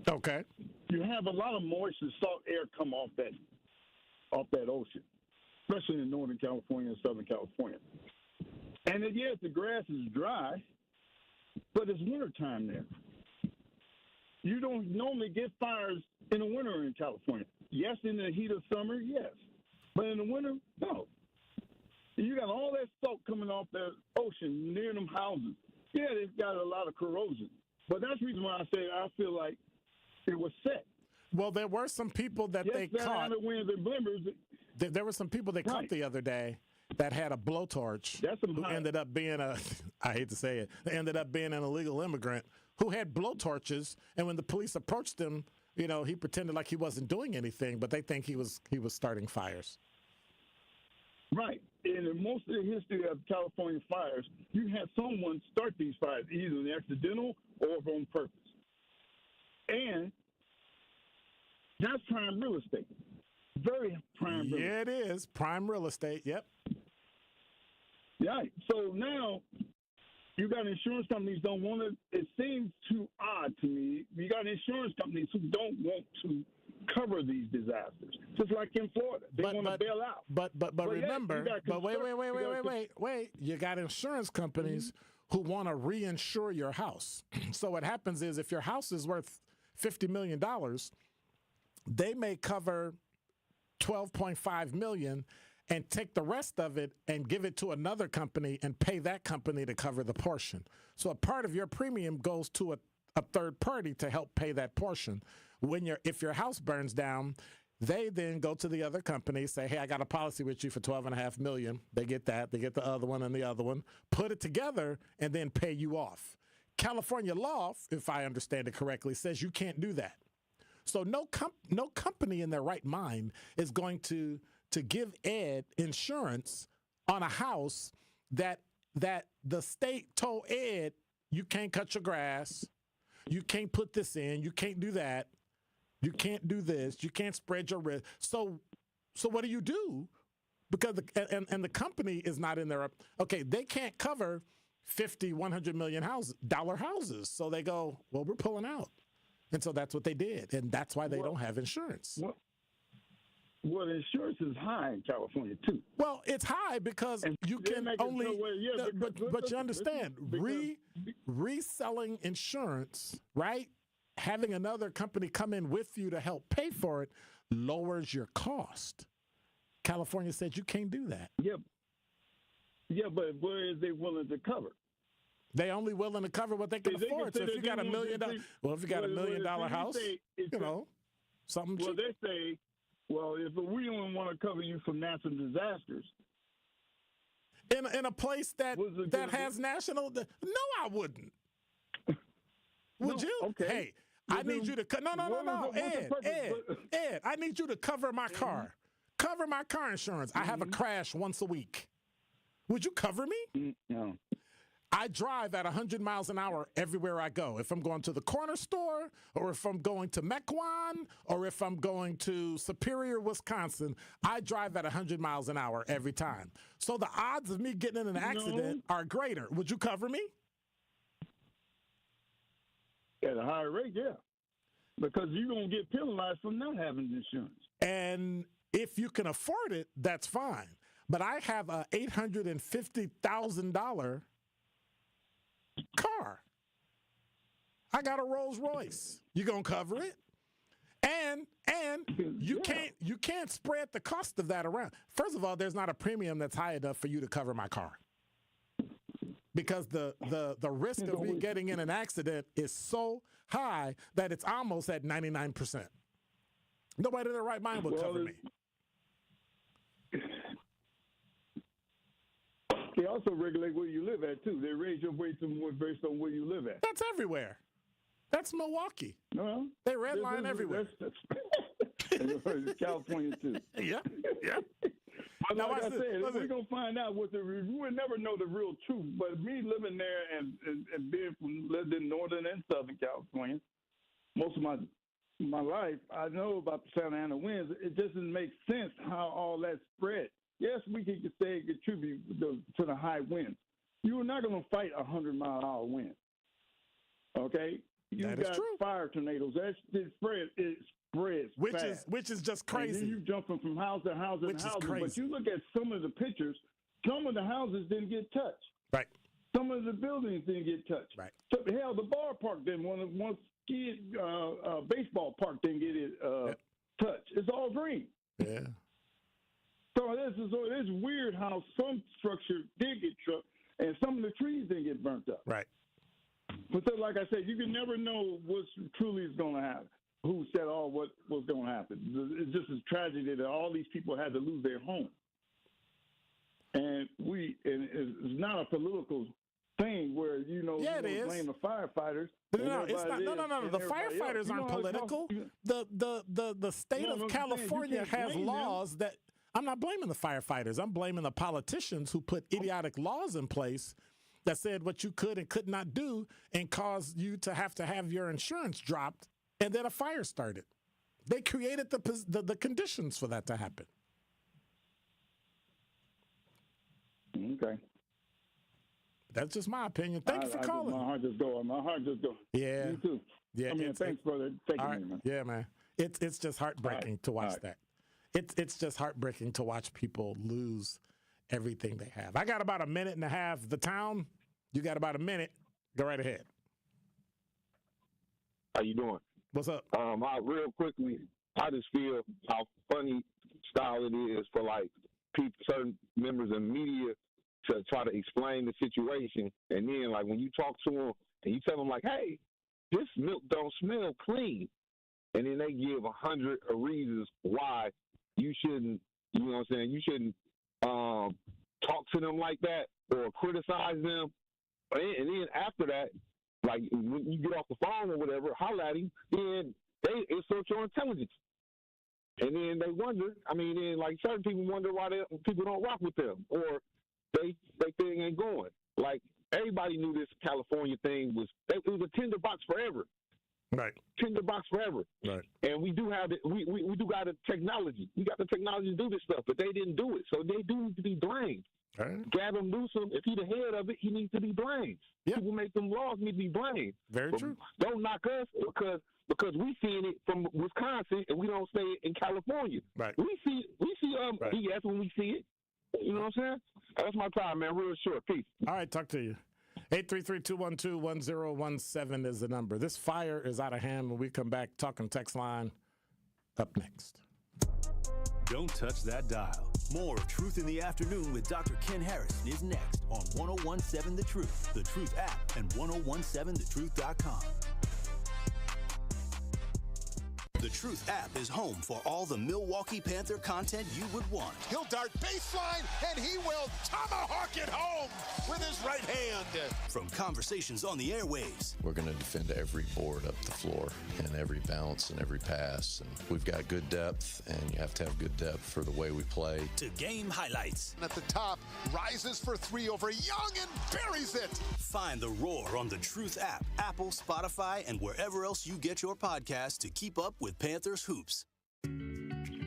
Okay. You have a lot of moisture, salt air come off that ocean, especially in Northern California and Southern California. And yes, the grass is dry, but it's wintertime there. You don't normally get fires in the winter in California. Yes, in the heat of summer, yes. But in the winter, no. You got all that salt coming off the ocean near them houses. Yeah, it's got a lot of corrosion. But that's the reason why I say I feel like it was set. Well, there were some people that they caught. Winds and blizzards. There were some people they caught the other day that had a blowtorch who ended up being I hate to say it, ended up being an illegal immigrant who had blowtorches. And when the police approached him, he pretended like he wasn't doing anything, but they think he was starting fires. Right. And in most of the history of California fires, you had someone start these fires, either accidental or on purpose. And that's prime real estate. Very prime real estate. Yeah, it is. Prime real estate. Yep. Right. So now you got insurance companies don't want to. It seems too odd to me. You got insurance companies who don't want to cover these disasters, just like in Florida. They want to bail out. But remember, wait. You got insurance companies who want to reinsure your house. So what happens is if your house is worth $50 million, they may cover $12.5 million and take the rest of it and give it to another company and pay that company to cover the portion. So a part of your premium goes to a third party to help pay that portion. If your house burns down, they then go to the other company, say, hey, I got a policy with you for $12.5 million. They get that. They get the other one and the other one, put it together, and then pay you off. California law, if I understand it correctly, says you can't do that. So no company in their right mind is going to give Ed insurance on a house that the state told Ed, you can't cut your grass, you can't put this in, you can't do that. You can't do this. You can't spread your risk. So what do you do? Because the company is not in there. Okay, they can't cover $50, $100 million houses. So they go, well, we're pulling out. And so that's what they did. And that's why they don't have insurance. Well, insurance is high in California, too. Well, it's high because you can only, but you understand, reselling insurance, right? Having another company come in with you to help pay for it, lowers your cost. California said you can't do that. Yeah, but where is they willing to cover? They only willing to cover what they can afford. So if you got $1 million, if you got $1 million house, something cheap. Well, they say, if we don't want to cover you from natural disasters. In a place that has national, no, I wouldn't. Would you? Okay. Hey, I need you to no, Ed, I need you to cover my car. Cover my car insurance. I have a crash once a week. Would you cover me? No. I drive at 100 miles an hour everywhere I go. If I'm going to the corner store, or if I'm going to Mequon, or if I'm going to Superior, Wisconsin, I drive at 100 miles an hour every time. So the odds of me getting in an accident are greater. Would you cover me? At a higher rate, yeah. Because you're going to get penalized for not having insurance. And if you can afford it, that's fine. But I have a $850,000 car. I got a Rolls Royce. You gonna cover it? And you can't spread the cost of that around. First of all, there's not a premium that's high enough for you to cover my car. Because the risk of me getting in an accident is so high that it's almost at 99%. Nobody in their right mind would cover me. They also regulate where you live at, too. They raise your weight based on where you live at. That's everywhere. That's Milwaukee. No. They redline everywhere. California, too. Yeah. But now, like I said, we're going to find out we'll never know the real truth. But me living there and being lived in Northern and Southern California, most of my life, I know about the Santa Ana winds. It doesn't make sense how all that spread. Yes, we can say contribute to the high winds. You are not going to fight 100-mile-an-hour wind. Okay, you got fire tornadoes. It spreads. Which is just crazy. And then you jumping from house to house to house. But you look at some of the pictures. Some of the houses didn't get touched. Right. Some of the buildings didn't get touched. Right. So, hell, the ballpark didn't. One baseball park didn't get it touched. It's all green. Yeah. So it's weird how some structure did get trucked and some of the trees didn't get burnt up. Right. But so, like I said, you can never know what truly is going to happen. Who said what was going to happen? It's just a tragedy that all these people had to lose their home. And it's not a political thing where, blame the firefighters. No, it's not. No. The firefighters aren't political. The state of California has laws that. I'm not blaming the firefighters. I'm blaming the politicians who put idiotic laws in place that said what you could and could not do and caused you to have your insurance dropped, and then a fire started. They created the conditions for that to happen. Okay. That's just my opinion. Thank you for calling. My heart just go. Yeah. You too. Yeah. Thanks, brother. Thank you, man. Yeah, man. It's just heartbreaking to watch that. It's just heartbreaking to watch people lose everything they have. I got about a minute and a half. The town, you got about a minute. Go right ahead. How you doing? What's up? Real quickly, I just feel how funny style it is for certain members of media to try to explain the situation, and then when you talk to them and you tell them hey, this milk don't smell clean, and then they give 100 reasons why you shouldn't, you shouldn't talk to them like that or criticize them. And then after that, when you get off the phone or whatever, holler at him, then they insult your intelligence. And then they wonder, certain people wonder why people don't rock with them or they thing ain't going. Everybody knew this California thing it was a tinderbox forever. Right. Tinderbox forever. Right. And we do have it. We do got the technology. We got the technology to do this stuff, but they didn't do it. So they do need to be blamed. Right. Gavin Newsom, if he's the head of it, he needs to be blamed. Yep. People make them laws need to be blamed. Very true. Don't knock us because we seeing it from Wisconsin and we don't say it in California. Right. We see BS when we see it. You know what I'm saying? That's my time, man. Real short. Peace. All right, talk to you. 833-212-1017 is the number. This fire is out of hand. When we come back, talking text line up next. Don't touch that dial. More of Truth in the Afternoon with Dr. Ken Harrison is next on 1017 The Truth, The Truth app, and 1017thetruth.com. The Truth app is home for all the Milwaukee Panther content you would want. He'll dart baseline, and he will tomahawk it home with his right hand. From conversations on the airwaves. We're going to defend every board up the floor and every bounce and every pass. And we've got good depth, and you have to have good depth for the way we play. To game highlights. At the top, rises for three over Young and buries it. Find The Roar on the Truth app, Apple, Spotify, and wherever else you get your podcasts to keep up with Panthers hoops.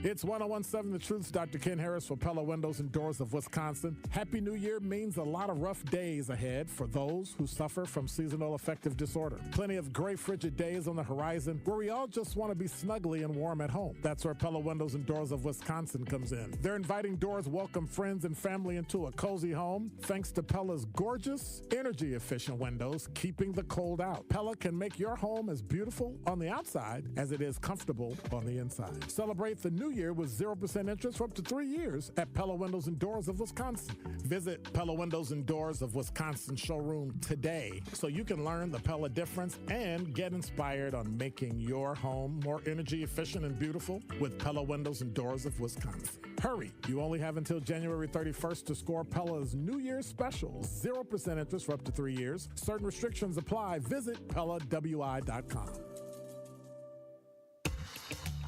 It's 1017 The Truth's Dr. Ken Harris for Pella Windows and Doors of Wisconsin. Happy New Year means a lot of rough days ahead for those who suffer from seasonal affective disorder. Plenty of gray, frigid days on the horizon where we all just want to be snugly and warm at home. That's where Pella Windows and Doors of Wisconsin comes in. Their inviting doors welcome friends and family into a cozy home thanks to Pella's gorgeous, energy-efficient windows, keeping the cold out. Pella can make your home as beautiful on the outside as it is comfortable on the inside. Celebrate the new year with 0% interest for up to 3 years at Pella Windows and Doors of Wisconsin. Visit Pella Windows and Doors of Wisconsin showroom today so you can learn the Pella difference and get inspired on making your home more energy efficient and beautiful with Pella Windows and Doors of Wisconsin. Hurry, you only have until January 31st to score Pella's New Year's special, 0% interest for up to 3 years. Certain restrictions apply. Visit PellaWI.com.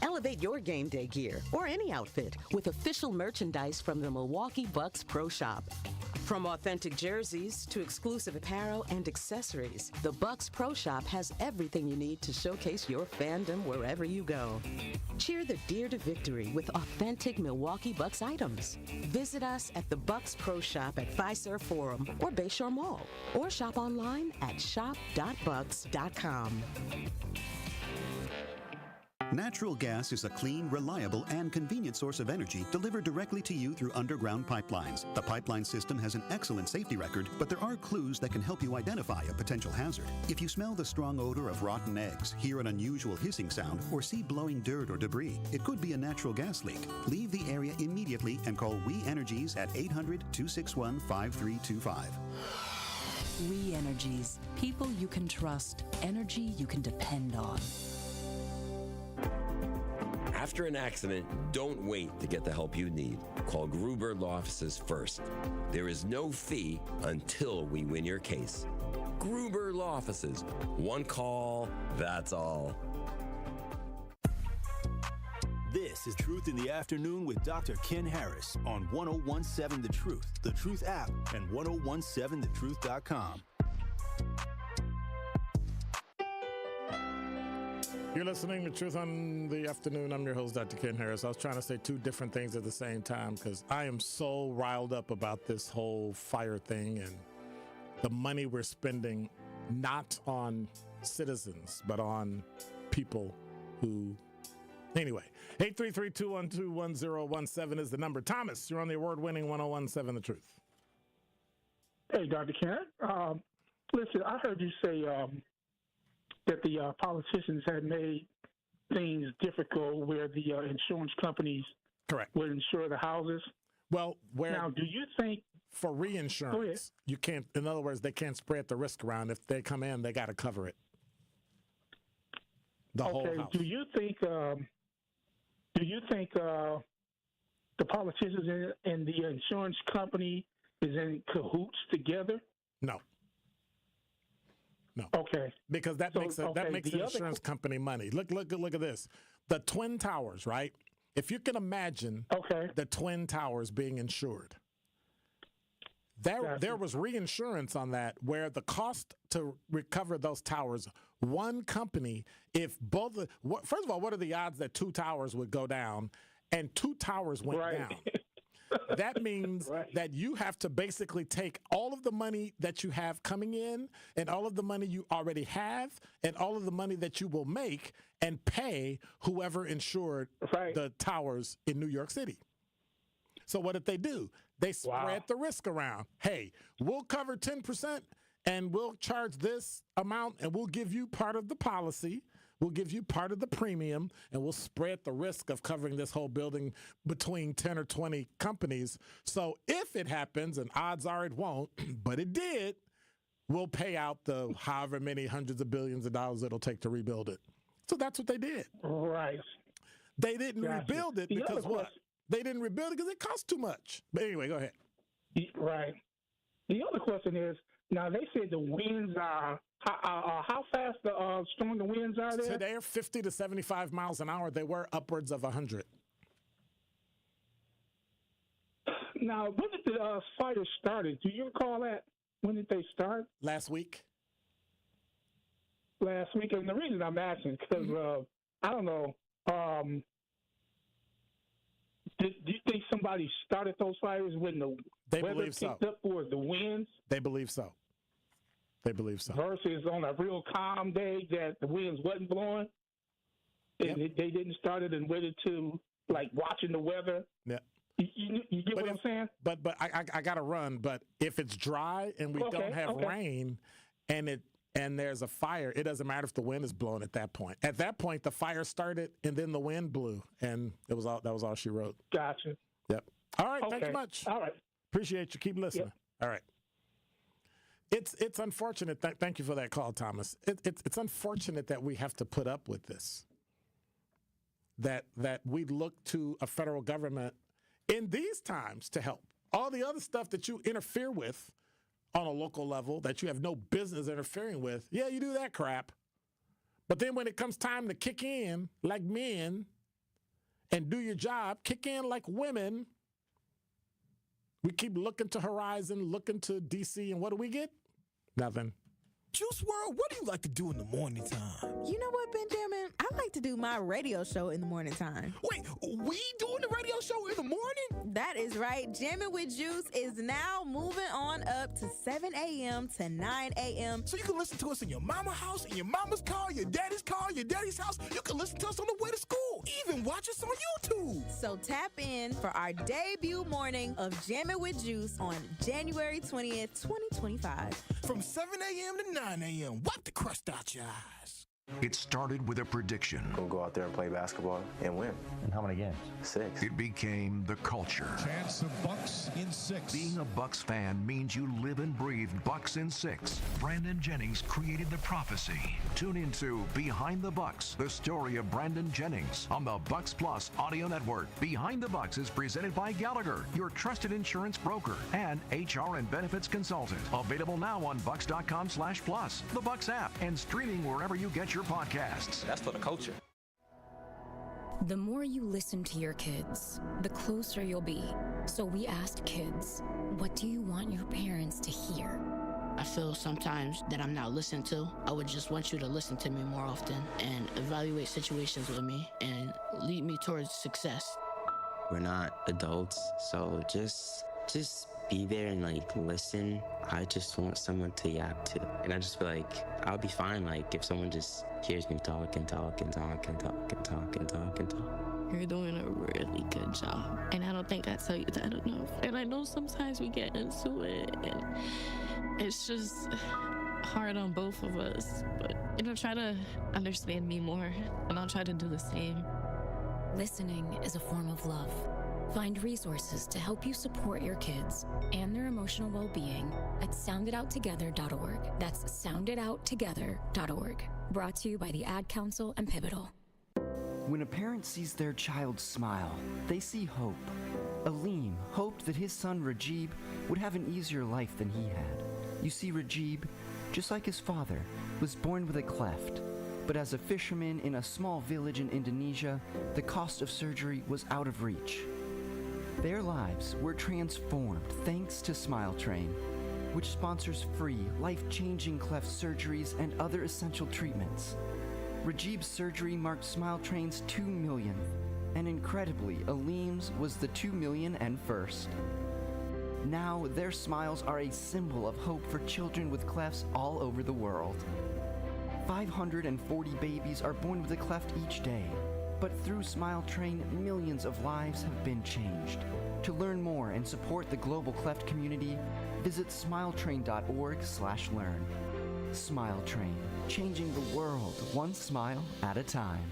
Elevate your game day gear or any outfit with official merchandise from the Milwaukee Bucks Pro Shop. From authentic jerseys to exclusive apparel and accessories, the Bucks Pro Shop has everything you need to showcase your fandom wherever you go. Cheer the Deer to victory with authentic Milwaukee Bucks items. Visit us at the Bucks Pro Shop at Fiserv Forum or Bayshore Mall, or shop online at shop.bucks.com. Natural gas is a clean, reliable, and convenient source of energy delivered directly to you through underground pipelines. The pipeline system has an excellent safety record, but there are clues that can help you identify a potential hazard. If you smell the strong odor of rotten eggs, hear an unusual hissing sound, or see blowing dirt or debris, it could be a natural gas leak. Leave the area immediately and call We Energies at 800-261-5325. We Energies. People you can trust. Energy you can depend on. After an accident, don't wait to get the help you need. Call Gruber Law Offices first. There is no fee until we win your case. Gruber Law Offices. One call, that's all. This is Truth in the Afternoon with Dr. Ken Harris on 1017 The Truth, The Truth app, and 1017thetruth.com. You're listening to Truth on the Afternoon. I'm your host, Dr. Ken Harris. I was trying to say two different things at the same time because I am so riled up about this whole fire thing and the money we're spending not on citizens, but on people who... Anyway, 833-212-1017 is the number. Thomas, you're on the award-winning 1017 The Truth. Hey, Dr. Ken. Listen, I heard you say... that the politicians had made things difficult where the insurance companies would insure the houses. Well, now, do you think for reinsurance, you can't, in other words, they can't spread the risk around. If they come in, they got to cover it. The whole house. Do you think the politicians and the insurance company is in cahoots together? No. No. Okay. Because that makes the insurance company money. Look at this. The Twin Towers, right? If you can imagine the Twin Towers being insured. There was reinsurance on that where the cost to recover those towers, one company, if both first of all, what are the odds that two towers would go down and two towers went down? That means that you have to basically take all of the money that you have coming in and all of the money you already have and all of the money that you will make and pay whoever insured the towers in New York City. So what did they do? They spread the risk around. Hey, we'll cover 10% and we'll charge this amount and we'll give you part of the policy. We'll give you part of the premium, and we'll spread the risk of covering this whole building between 10 or 20 companies. So if it happens, and odds are it won't, but it did, we'll pay out the however many hundreds of billions of dollars it'll take to rebuild it. So that's what they did. Right. They didn't rebuild it because what? They didn't rebuild it because it cost too much. But anyway, go ahead. Right. The other question is, now they said the winds are, how fast strong the winds are there? Today are 50 to 75 miles an hour. They were upwards of 100. Now, when did the fire started? Do you recall that? When did they start? Last week. Last week. And the reason I'm asking, because I don't know, do you think somebody started those fires when the weather picked up or the winds? They believe so. They believe so. Versus on a real calm day that the winds wasn't blowing? And they didn't start it and waited to, like, watching the weather? Yeah. You get what I'm saying? But I got to run. But if it's dry and we don't have rain and there's a fire, it doesn't matter if the wind is blowing at that point. At that point, the fire started and then the wind blew, and that was all she wrote. Gotcha. Yep. All right. Thanks much. All right. Appreciate you. Keep listening. Yep. All right. It's unfortunate. Thank you for that call, Thomas. It's unfortunate that we have to put up with this. That we look to a federal government in these times to help. All the other stuff that you interfere with on a local level that you have no business interfering with, yeah, you do that crap. But then when it comes time to kick in like men and do your job, kick in like women, we keep looking to Horizon, looking to DC, and what do we get? Nothing. Juice WRLD, what do you like to do in the morning time? You know what, Benjamin? I like to do my radio show in the morning time. Wait, we doing the radio show in the morning? That is right. Jamming with Juice is now moving on up to 7 a.m. to 9 a.m. So you can listen to us in your mama's house, in your mama's car, your daddy's house. You can listen to us on the way to school, even watch us on YouTube. So tap in for our debut morning of Jamming with Juice on January 20th, 2025. From 7 a.m. to 9 a.m. Wipe the crust out your eyes. It started with a prediction. We'll go out there and play basketball and win. And how many games? 6. It became the culture. Chance of Bucks in 6. Being a Bucks fan means you live and breathe Bucks in 6. Brandon Jennings created the prophecy. Tune into Behind the Bucks, the story of Brandon Jennings on the Bucks Plus audio network. Behind the Bucks is presented by Gallagher, your trusted insurance broker and HR and benefits consultant. Available now on bucks.com/plus, the Bucks app, and streaming wherever you get your podcasts. That's for the culture. The more you listen to your kids, the closer you'll be. So we asked kids, what do you want your parents to hear? I feel sometimes that I'm not listened to. I would just want you to listen to me more often and evaluate situations with me and lead me towards success. We're not adults, so just be there and listen. I just want someone to yap to. And I just feel like I'll be fine if someone just hears me talk and talk and talk and talk and talk and talk and talk. You're doing a really good job. And I don't think I tell you that enough. And I know sometimes we get into it and it's just hard on both of us. But, try to understand me more and I'll try to do the same. Listening is a form of love. Find resources to help you support your kids and their emotional well-being at sounditouttogether.org. That's sounditouttogether.org. Brought to you by the Ad Council and Pivotal. When a parent sees their child smile, they see hope. Aleem hoped that his son Rajib would have an easier life than he had. You see, Rajib, just like his father, was born with a cleft. But as a fisherman in a small village in Indonesia, the cost of surgery was out of reach. Their lives were transformed thanks to Smile Train, which sponsors free, life-changing cleft surgeries and other essential treatments. Rajib's surgery marked Smile Train's 2 millionth, and incredibly, Aleem's was the 2 million and first. Now, their smiles are a symbol of hope for children with clefts all over the world. 540 babies are born with a cleft each day. But through Smile Train, millions of lives have been changed. To learn more and support the global cleft community, visit smiletrain.org/learn. Smile Train, changing the world one smile at a time.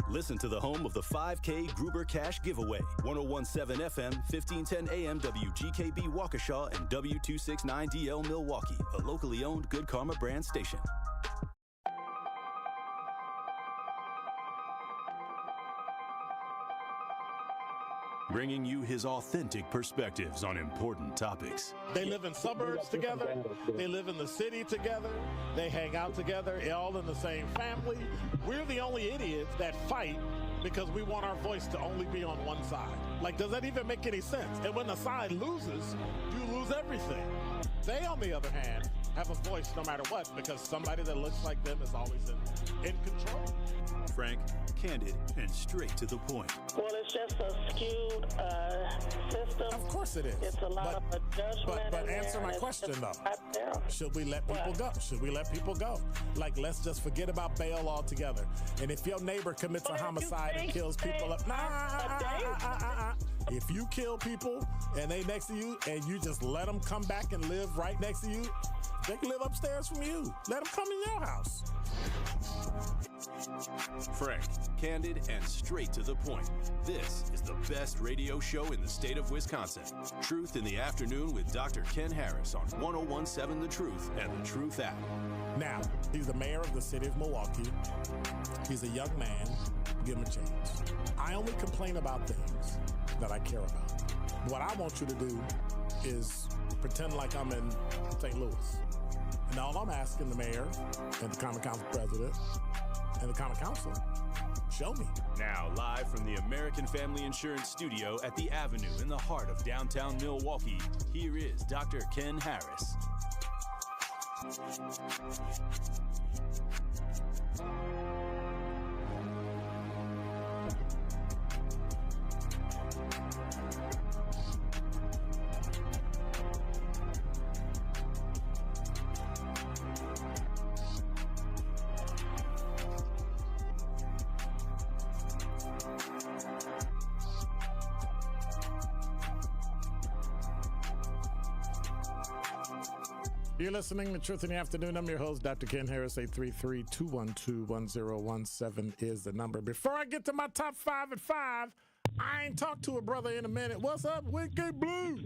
Listen to the home of the 5K Gruber Cash Giveaway. 1017 FM, 1510 AM, WGKB Waukesha, and W269DL Milwaukee, a locally owned Good Karma brand station. Bringing you his authentic perspectives on important topics. They live in suburbs together. They live in the city together. They hang out together, all in the same family. We're the only idiots that fight because we want our voice to only be on one side. Like, does that even make any sense? And when the side loses, you lose everything. They, on the other hand, have a voice no matter what because somebody that looks like them is always in control. Frank, candid, and straight to the point. Well, it's just a skewed system. Of course it is. It's a lot of judgment. But answer my question, though. Should we let people go? Should we let people go? Like, let's just forget about bail altogether. And if your neighbor commits a homicide and kills people up, if you kill people and they next to you and you just let them come back and live right next to you, they can live upstairs from you. Let them come in your house. Frank, candid, and straight to the point. This is the best radio show in the state of Wisconsin. Truth in the Afternoon with Dr. Ken Harris on 1017 The Truth and The Truth app. Now, he's the mayor of the city of Milwaukee. He's a young man. Give him a chance. I only complain about things that I care about. What I want you to do is pretend like I'm in St. Louis. And all I'm asking the mayor and the Common Council president and the Common Council, show me. Now, live from the American Family Insurance Studio at the Avenue in the heart of downtown Milwaukee, here is Dr. Ken Harris. You're listening to Truth in the Afternoon. I'm your host, Dr. Ken Harris. 833-212-1017 is the number. Before I get to my top 5 at 5, I ain't talked to a brother in a minute. What's up, Wicked Blue?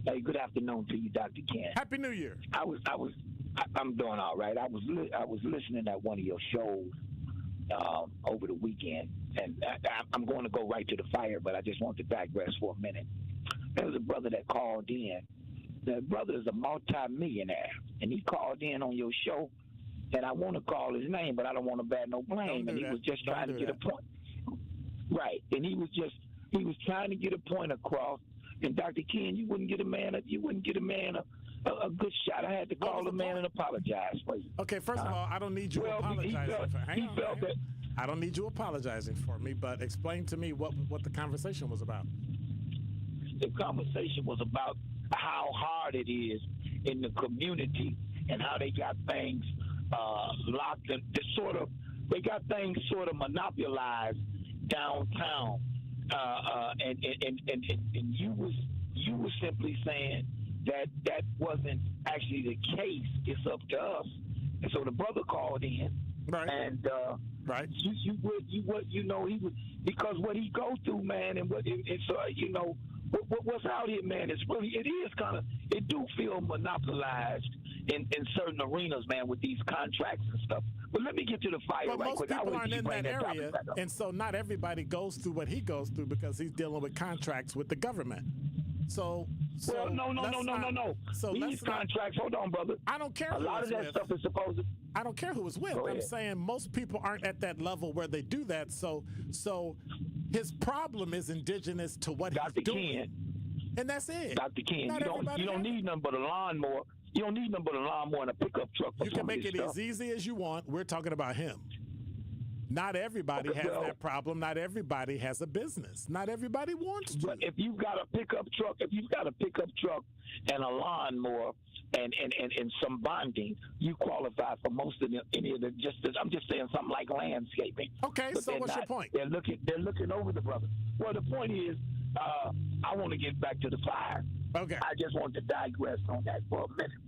Hey, good afternoon to you, Dr. Ken. Happy New Year. I'm doing all right. I was listening at one of your shows over the weekend, and I'm going to go right to the fire, but I just want to digress for a minute. There was a brother that called in. The brother is a multi-millionaire, and he called in on your show, and I want to call his name, but I don't want to bear no blame. And he was just trying to get a point. Right, and he was trying to get a point across. And Dr. Ken, you wouldn't get a man a good shot. I had to call the man and apologize for you. Okay, first of all, I don't need you apologizing for. Hang on. I don't need you apologizing for me, but explain to me what the conversation was about. The conversation was about how hard it is in the community and how they got things locked and they got things sort of monopolized downtown. And you was simply saying that wasn't actually the case. It's up to us. And so the brother called in, right? And he was, because what he goes through, man, and what it's what's out here, man. It do feel monopolized in certain arenas, man, with these contracts and stuff. But let me get to the fire right quick. Most people aren't in that area, and so not everybody goes through what he goes through because he's dealing with contracts with the government. No. So these contracts, hold on, brother. I don't care. A lot of that stuff is supposed to. I don't care who it's with. I'm saying most people aren't at that level where they do that. So his problem is indigenous to what he's doing. And that's it. Dr. Ken, you don't need nothing but a lawnmower. You don't need nothing but a lawnmower and a pickup truck. You can make it as easy as you want. We're talking about him. Not everybody has that problem. Not everybody has a business. Not everybody wants to. But if you've got a pickup truck, and a lawnmower and some bonding, you qualify for most of any of the. I'm just saying something like landscaping. Okay, so what's your point? They're looking over the brother. Well, the point is, I want to get back to the fire. Okay. I just want to digress on that for a minute.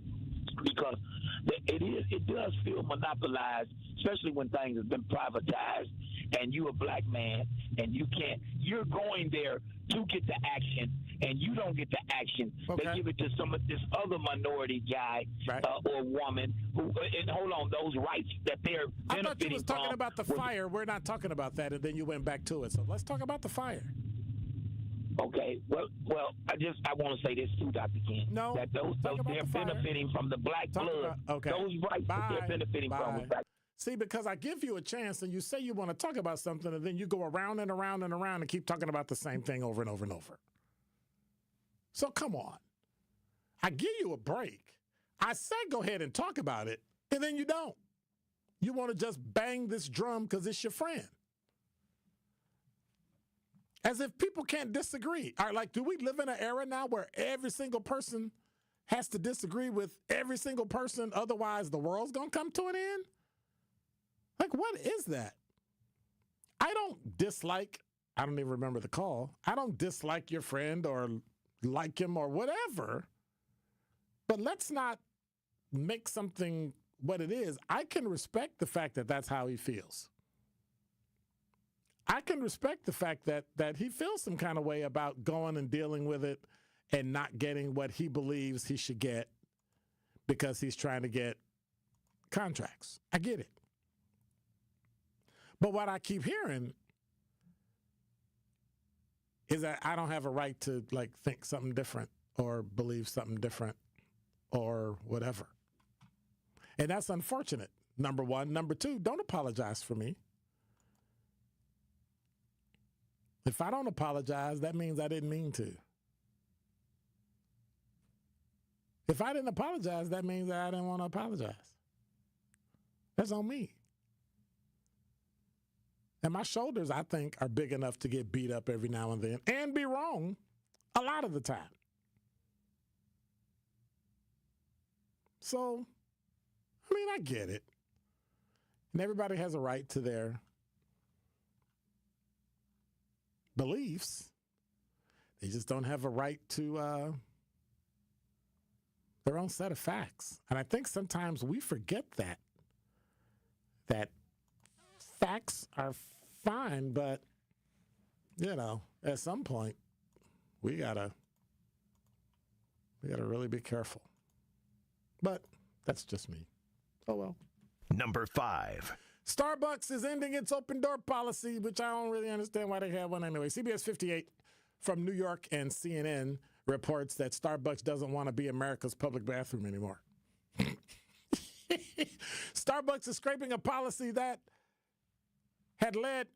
because it does feel monopolized, especially when things have been privatized, and you a black man, and you're going there to get the action, and you don't get the action. Okay. They give it to this other minority guy or woman who, and hold on, those rights that they're benefiting from. I thought you was talking about the fire. We're not talking about that, and then you went back to it. So let's talk about the fire. Okay, well, I want to say this too, Dr. King. No, that those they're benefiting from the black blood. Okay. Those rights that they're benefiting from. Is black. See, because I give you a chance, and you say you want to talk about something, and then you go around and around and around and keep talking about the same thing over and over and over. So come on, I give you a break. I said go ahead and talk about it, and then you don't. You want to just bang this drum because it's your friend. As if people can't disagree. All right, like, do we live in an era now where every single person has to disagree with every single person, otherwise the world's going to come to an end? Like, what is that? I don't even remember the call. I don't dislike your friend or like him or whatever, but let's not make something what it is. I can respect the fact that that's how he feels. I can respect the fact that he feels some kind of way about going and dealing with it and not getting what he believes he should get because he's trying to get contracts. I get it. But what I keep hearing is that I don't have a right to think something different or believe something different or whatever. And that's unfortunate, number one. Number two, don't apologize for me. If I don't apologize, that means I didn't mean to. If I didn't apologize, that means that I didn't want to apologize. That's on me. And my shoulders, I think, are big enough to get beat up every now and then and be wrong a lot of the time. So, I mean, I get it. And everybody has a right to their beliefs. They just don't have a right to their own set of facts. And I think sometimes we forget that facts are fine, but, at some point, we gotta really be careful. But that's just me. Oh, well. Number 5. Starbucks is ending its open door policy, which I don't really understand why they have one anyway. CBS 58 from New York and CNN reports that Starbucks doesn't want to be America's public bathroom anymore. Starbucks is scraping a policy that had let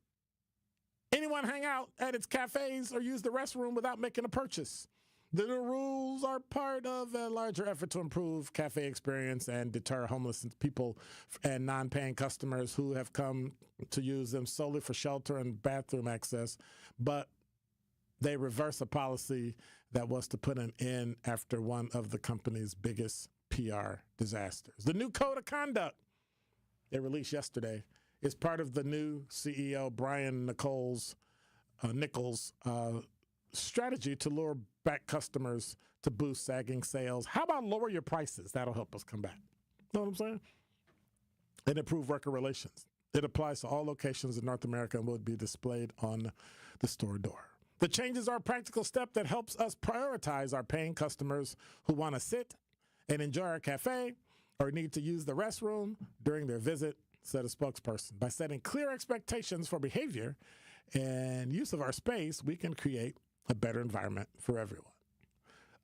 anyone hang out at its cafes or use the restroom without making a purchase. The new rules are part of a larger effort to improve cafe experience and deter homeless people and non-paying customers who have come to use them solely for shelter and bathroom access. But they reverse a policy that was to put an end after one of the company's biggest PR disasters. The new code of conduct they released yesterday is part of the new CEO Brian Nichols' strategy to lure back customers to boost sagging sales. How about lower your prices? That'll help us come back. Know what I'm saying? And improve worker relations. It applies to all locations in North America and will be displayed on the store door. The changes are a practical step that helps us prioritize our paying customers who want to sit and enjoy our cafe or need to use the restroom during their visit, said a spokesperson. By setting clear expectations for behavior and use of our space, we can create a better environment for everyone.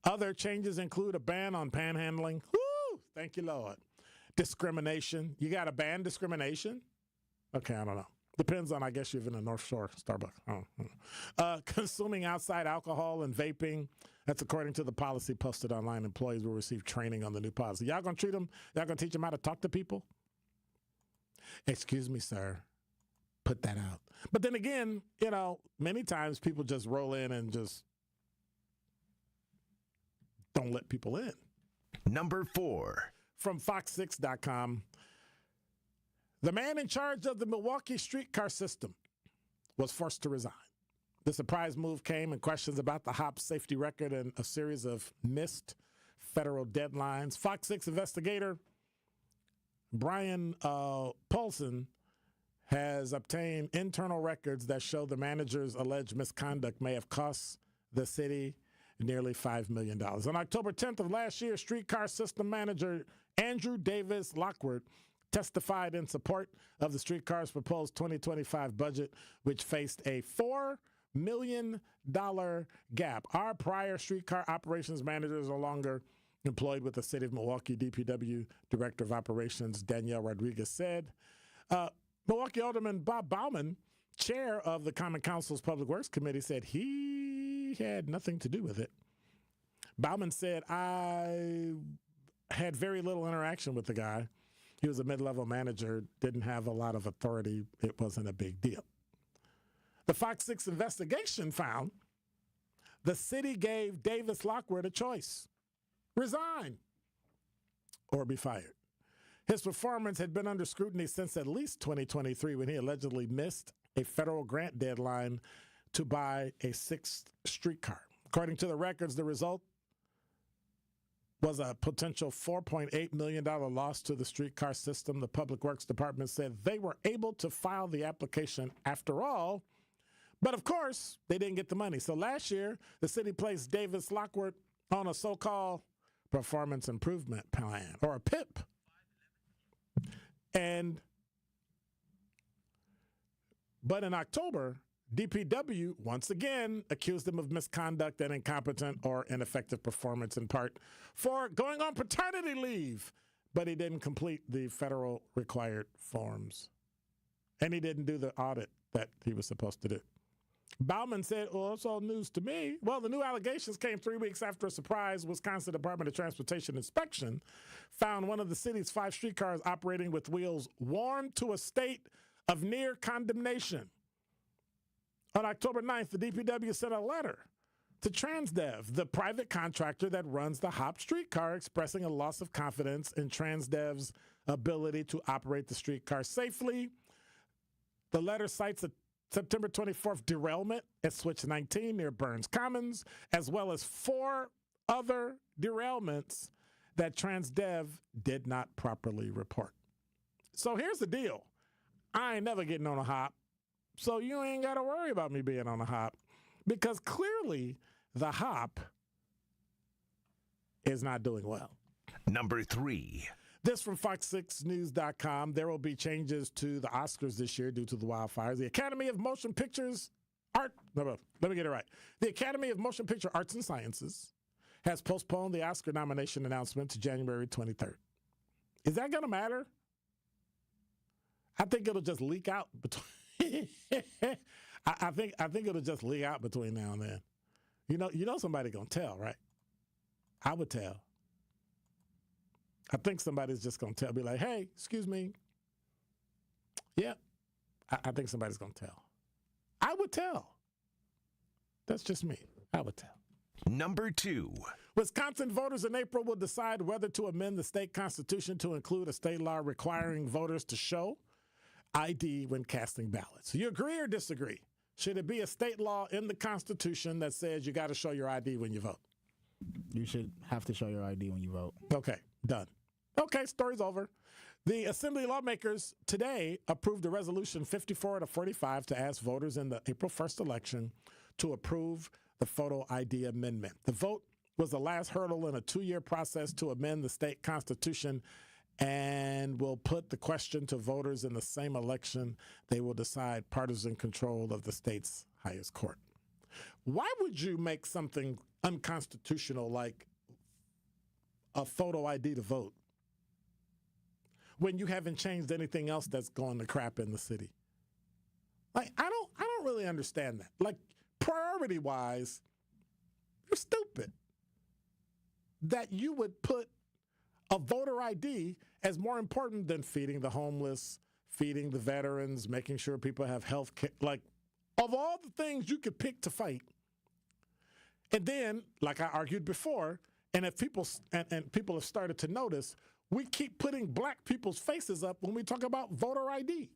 Other changes include a ban on panhandling. Woo! Thank you, Lord. Discrimination. You got to ban discrimination? Okay, I don't know. Depends on, I guess, you're in the North Shore Starbucks. I don't know. Consuming outside alcohol and vaping. That's according to the policy posted online. Employees will receive training on the new policy. Y'all going to treat them? Y'all going to teach them how to talk to people? Excuse me, sir. Put that out. But then again, many times people just roll in and just don't let people in. Number 4. From Fox6.com, the man in charge of the Milwaukee streetcar system was forced to resign. The surprise move came in questions about the Hop's safety record and a series of missed federal deadlines. Fox 6 investigator Brian Paulson has obtained internal records that show the manager's alleged misconduct may have cost the city nearly $5 million. On October 10th of last year, streetcar system manager Andrew Davis Lockwood testified in support of the streetcar's proposed 2025 budget, which faced a $4 million gap. Our prior streetcar operations manager is no longer employed with the City of Milwaukee. DPW Director of Operations Danielle Rodriguez said. Milwaukee Alderman Bob Bauman, chair of the Common Council's Public Works Committee, said he had nothing to do with it. Bauman said, I had very little interaction with the guy. He was a mid-level manager, didn't have a lot of authority. It wasn't a big deal. The Fox 6 investigation found the city gave Davis Lockwood a choice: resign or be fired. His performance had been under scrutiny since at least 2023, when he allegedly missed a federal grant deadline to buy a sixth streetcar. According to the records, the result was a potential $4.8 million loss to the streetcar system. The Public Works Department said they were able to file the application after all, but of course, they didn't get the money. So last year, the city placed Davis Lockwood on a so-called Performance Improvement Plan, or a PIP. But in October, DPW once again accused him of misconduct and incompetent or ineffective performance, in part for going on paternity leave, but he didn't complete the federal required forms. And he didn't do the audit that he was supposed to do. Bauman said, well, it's all news to me. Well, the new allegations came 3 weeks after a surprise Wisconsin Department of Transportation inspection found one of the city's 5 streetcars operating with wheels worn to a state of near condemnation. On October 9th, the DPW sent a letter to Transdev, the private contractor that runs the HOP streetcar, expressing a loss of confidence in Transdev's ability to operate the streetcar safely. The letter cites a September 24th derailment at Switch 19 near Burns Commons, as well as 4 other derailments that Transdev did not properly report. So here's the deal. I ain't never getting on a HOP, so you ain't got to worry about me being on a HOP, because clearly the HOP is not doing well. Number 3. This from Fox6News.com. There will be changes to the Oscars this year due to the wildfires. The Academy of Motion Pictures Art, no, let me get it right. The Academy of Motion Picture Arts and Sciences has postponed the Oscar nomination announcement to January 23rd. Is that going to matter? I think it'll just leak out between. I think it'll just leak out between now and then. You know somebody gonna tell, right? I would tell. I think somebody's just gonna tell, be like, hey, excuse me. Yeah, I think somebody's gonna tell. I would tell. That's just me. I would tell. Number 2. Wisconsin voters in April will decide whether to amend the state constitution to include a state law requiring voters to show ID when casting ballots. You agree or disagree? Should it be a state law in the Constitution that says you got to show your ID when you vote? You should have to show your ID when you vote. Okay, done. Okay, story's over. The Assembly lawmakers today approved a resolution 54-45 to ask voters in the April 1st election to approve the photo ID amendment. The vote was the last hurdle in a 2-year process to amend the state constitution and will put the question to voters in the same election. They will decide partisan control of the state's highest court. Why would you make something unconstitutional like a photo ID to vote when you haven't changed anything else that's going to crap in the city? Like, I don't really understand that. Like, priority-wise, you're stupid that you would put a voter ID as more important than feeding the homeless, feeding the veterans, making sure people have health care. Like, of all the things you could pick to fight, and then, like I argued before, and if people and people have started to notice, we keep putting black people's faces up when we talk about voter ID.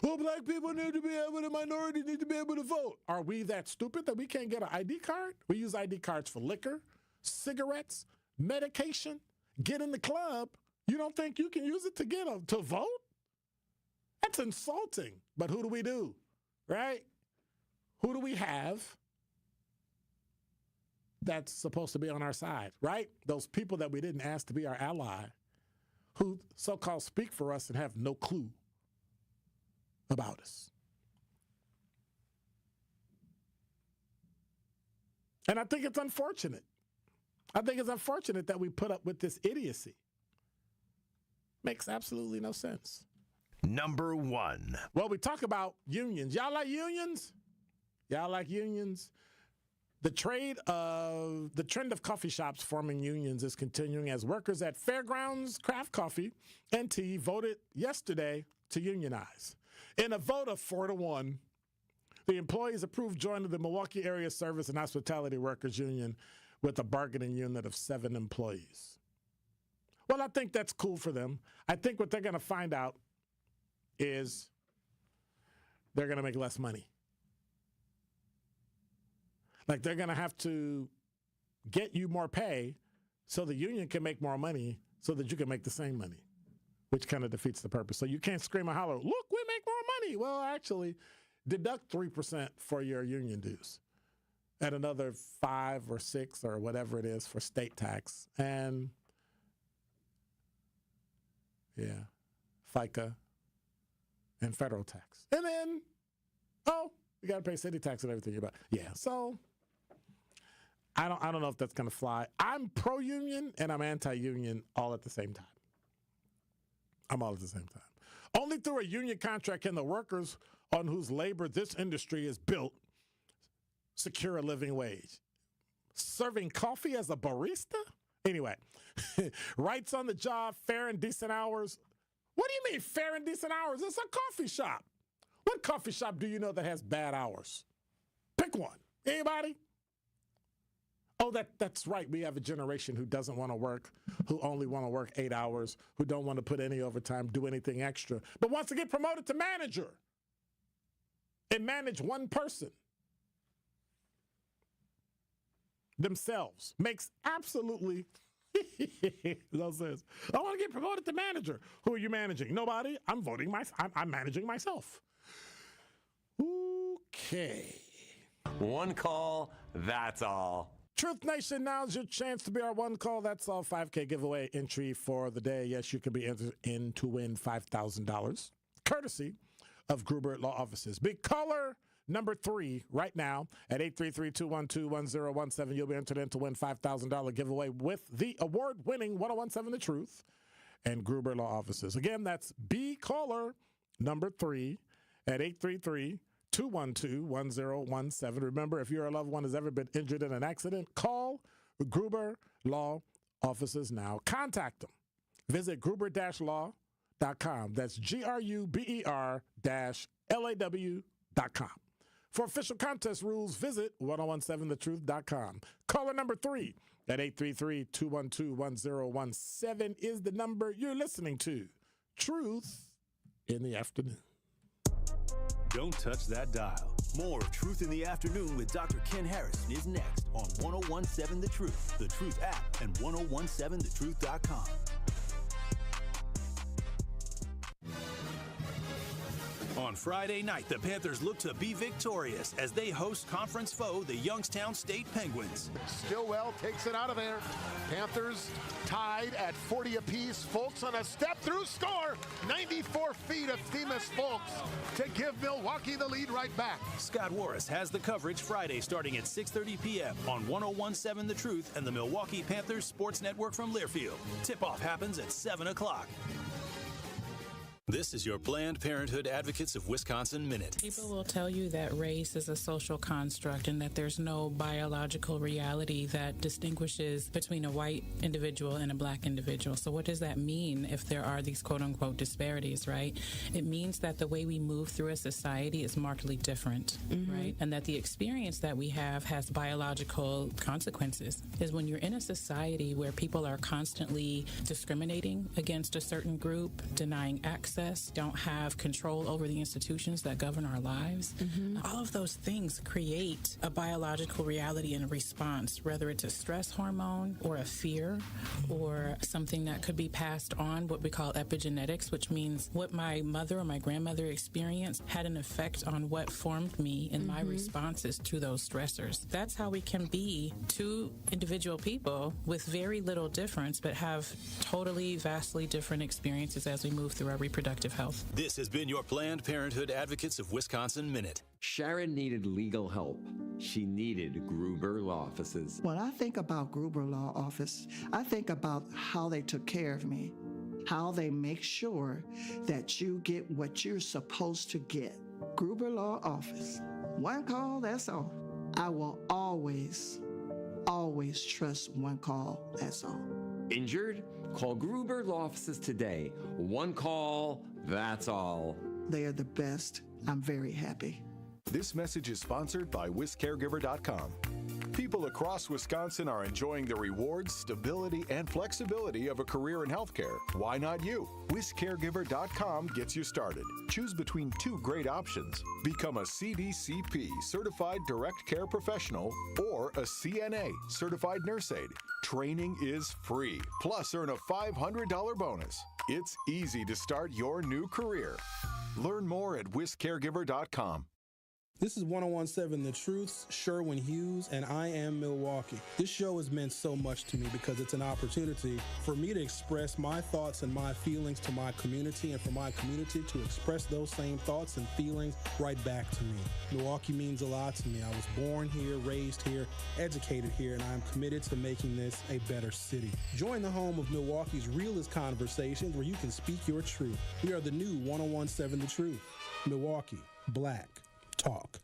Well, black people need to be able to, minorities need to be able to vote. Are we that stupid that we can't get an ID card? We use ID cards for liquor, cigarettes, medication, get in the club. You don't think you can use it to vote? That's insulting. But who do? Right? Who do we have that's supposed to be on our side, right? Those people that we didn't ask to be our ally, who so-called speak for us and have no clue about us. And I think it's unfortunate. That we put up with this idiocy. Makes absolutely no sense. Number 1. Well, we talk about unions. Y'all like unions? The trend of coffee shops forming unions is continuing as workers at Fairgrounds Craft Coffee and Tea voted yesterday to unionize. In a vote of 4-1, the employees approved joining the Milwaukee Area Service and Hospitality Workers Union with a bargaining unit of 7 employees. Well, I think that's cool for them. I think what they're going to find out is they're going to make less money. Like they're going to have to get you more pay so the union can make more money so that you can make the same money, which kind of defeats the purpose. So you can't scream and holler, look, we make more money. Well, actually, deduct 3% for your union dues and another 5 or 6 or whatever it is for state tax and, FICA and federal tax. And then, you got to pay city tax and everything. So I don't know if that's going to fly. I'm pro-union and I'm anti-union all at the same time. Only through a union contract can the workers on whose labor this industry is built secure a living wage. Serving coffee as a barista? Anyway, rights on the job, fair and decent hours. What do you mean fair and decent hours? It's a coffee shop. What coffee shop do you know that has bad hours? Pick one. Anybody? Oh, that's right. We have a generation who doesn't want to work, who only want to work 8 hours, who don't want to put any overtime, do anything extra, but wants to get promoted to manager and manage one person themselves. Makes absolutely no sense. I want to get promoted to manager. Who are you managing? Nobody. I'm managing myself. Okay. One call, that's all. Truth Nation, now's your chance to be our one call, that's all 5K giveaway entry for the day. Yes, you can be entered in to win $5,000, courtesy of Gruber Law Offices. Big caller number 3 right now at 833-212-1017. You'll be entered in to win $5,000 giveaway with the award-winning 1017 The Truth and Gruber Law Offices. Again, that's B caller number 3 at 833-212-1017. Remember, if your loved one has ever been injured in an accident, call Gruber Law Offices now. Contact them. Visit gruber-law.com. That's GRUBER-LAW.com. For official contest rules, visit 1017thetruth.com. Caller number 3 at 833-212-1017 is the number you're listening to. Truth in the Afternoon. Don't touch that dial. More of Truth in the Afternoon with Dr. Ken Harrison is next on 1017 The Truth, The Truth app, and 1017thetruth.com. On Friday night, the Panthers look to be victorious as they host conference foe, the Youngstown State Penguins. Stillwell takes it out of there. Panthers tied at 40 apiece. Folks on a step-through score. 94 feet of Themis Folks to give Milwaukee the lead right back. Scott Warris has the coverage Friday starting at 6:30 p.m. on 1017 The Truth and the Milwaukee Panthers Sports Network from Learfield. Tip-off happens at 7 o'clock. This is your Planned Parenthood Advocates of Wisconsin Minute. People will tell you that race is a social construct and that there's no biological reality that distinguishes between a white individual and a black individual. So what does that mean if there are these quote-unquote disparities, right? It means that the way we move through a society is markedly different, right? And that the experience that we have has biological consequences. Is when you're in a society where people are constantly discriminating against a certain group, denying access access, don't have control over the institutions that govern our lives. All of those things create a biological reality and a response, whether it's a stress hormone or a fear or something that could be passed on, what we call epigenetics, which means what my mother or my grandmother experienced had an effect on what formed me and my responses to those stressors. That's how we can be two individual people with very little difference, but have totally, vastly different experiences as we move through our reproductive health. This has been your Planned Parenthood Advocates of Wisconsin Minute. Sharon needed legal help. She needed Gruber Law Offices. When I think about Gruber Law Office, I think about how they took care of me, how they make sure that you get what you're supposed to get. Gruber Law Office. One call, that's all. I will always trust one call, that's all. Injured? Call Gruber Law Offices today. One call, that's all. They are the best. I'm very happy. This message is sponsored by WisCaregiver.com. People across Wisconsin are enjoying the rewards, stability, and flexibility of a career in healthcare. Why not you? WisCaregiver.com gets you started. Choose between two great options. Become a CDCP, Certified Direct Care Professional, or a CNA, Certified Nurse Aide. Training is free, plus earn a $500 bonus. It's easy to start your new career. Learn more at WisCaregiver.com. This is 1017 The Truth's Sherwin Hughes, and I am Milwaukee. This show has meant so much to me because it's an opportunity for me to express my thoughts and my feelings to my community, and for my community to express those same thoughts and feelings right back to me. Milwaukee means a lot to me. I was born here, raised here, educated here, and I'm committed to making this a better city. Join the home of Milwaukee's realest conversations where you can speak your truth. We are the new 1017 The Truth. Milwaukee, Black Talk.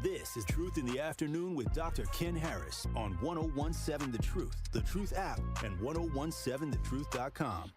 This is Truth in the Afternoon with Dr. Ken Harris on 1017 The Truth app, and 1017thetruth.com.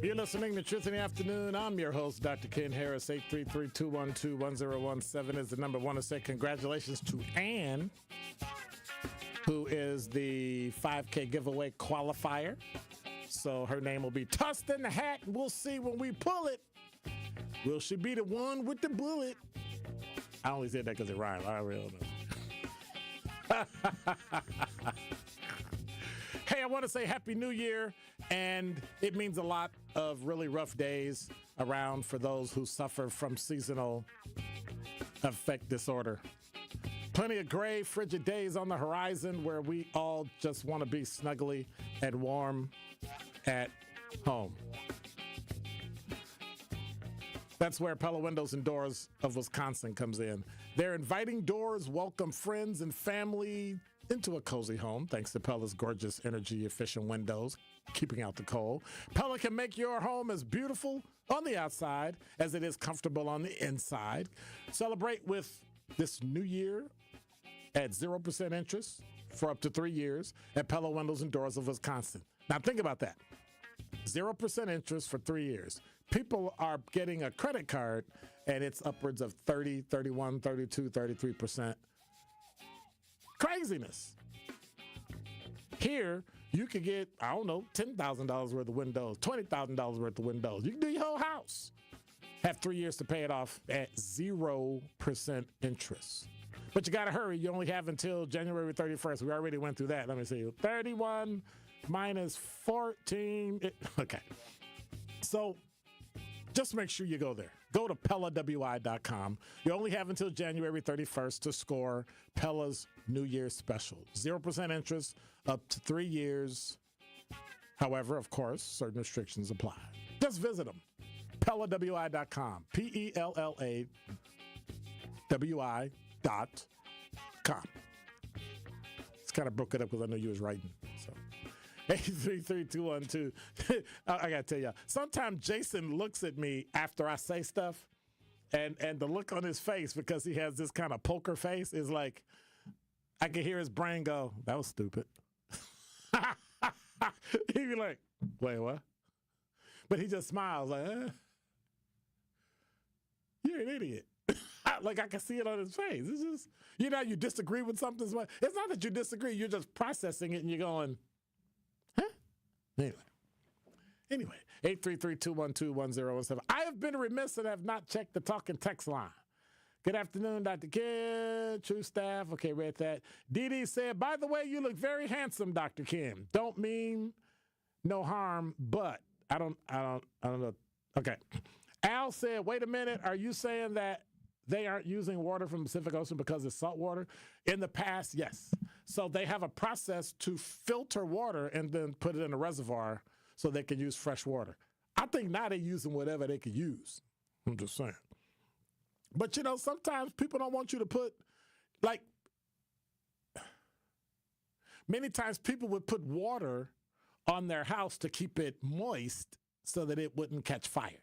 You're listening to Truth in the Afternoon. I'm your host, Dr. Ken Harris. 833-212-1017 is the number. I want to say congratulations to Ann, who is the 5K giveaway qualifier. So her name will be tossed in the hat, and we'll see when we pull it. Will she be the one with the bullet? I only said that because it rhymed. I really don't know. Hey, I want to say Happy New Year, and it means a lot of really rough days around for those who suffer from seasonal affect disorder. Plenty of gray, frigid days on the horizon where we all just want to be snuggly and warm at home. That's where Pella Windows and Doors of Wisconsin comes in. Their inviting doors welcome friends and family into a cozy home, thanks to Pella's gorgeous energy-efficient windows, keeping out the cold. Pella can make your home as beautiful on the outside as it is comfortable on the inside. Celebrate with this new year at 0% interest for up to 3 years at Pella Windows and Doors of Wisconsin. Now think about that. 0% interest for 3 years. People are getting a credit card and it's upwards of 30, 31, 32, 33%. Craziness. Here, you could get, I don't know, $10,000 worth of windows, $20,000 worth of windows. You can do your whole house Have 3 years to pay it off at 0% interest. But you got to hurry. You only have until January 31st. We already went through that. Let me see. 31 minus 14. Okay. So just make sure you go there. Go to PellaWI.com. You only have until January 31st to score Pella's New Year's special. 0% interest up to 3 years. However, of course, certain restrictions apply. Just visit them. PellaWI.com. PellaWI.com. It's kind of broke it up because I know you was writing. So 833-212. I got to tell you, sometimes Jason looks at me after I say stuff, and the look on his face, because he has this kind of poker face, is like, I can hear his brain go, that was stupid. He'd be like, wait, what? But he just smiles like, you're an idiot. Like, I can see it on his face. It's just, you disagree with something. It's not that you disagree. You're just processing it and you're going, huh? Anyway, 833-212-1017. I have been remiss and have not checked the talk and text line. Good afternoon, Dr. Ken, True Staff. Okay, read that. Dee said, by the way, you look very handsome, Dr. Ken. Don't mean no harm, but I don't know. Okay. Al said, wait a minute. Are you saying that they aren't using water from the Pacific Ocean because it's salt water? In the past, yes. So they have a process to filter water and then put it in a reservoir so they can use fresh water. I think now they're using whatever they can use. I'm just saying. But, sometimes people don't want you to put, like, many times people would put water on their house to keep it moist so that it wouldn't catch fire.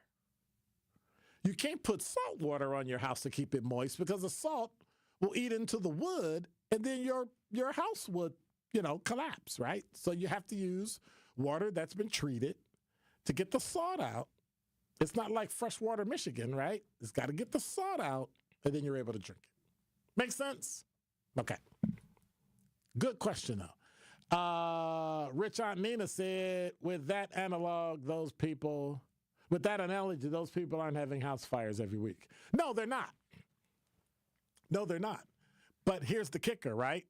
You can't put salt water on your house to keep it moist because the salt will eat into the wood and then your house would, collapse, right? So you have to use water that's been treated to get the salt out. It's not like freshwater Michigan, right? It's got to get the salt out and then you're able to drink it. Make sense? Okay. Good question, though. Rich Aunt Nina said, with that analogy, those people aren't having house fires every week. No, they're not. But here's the kicker, right?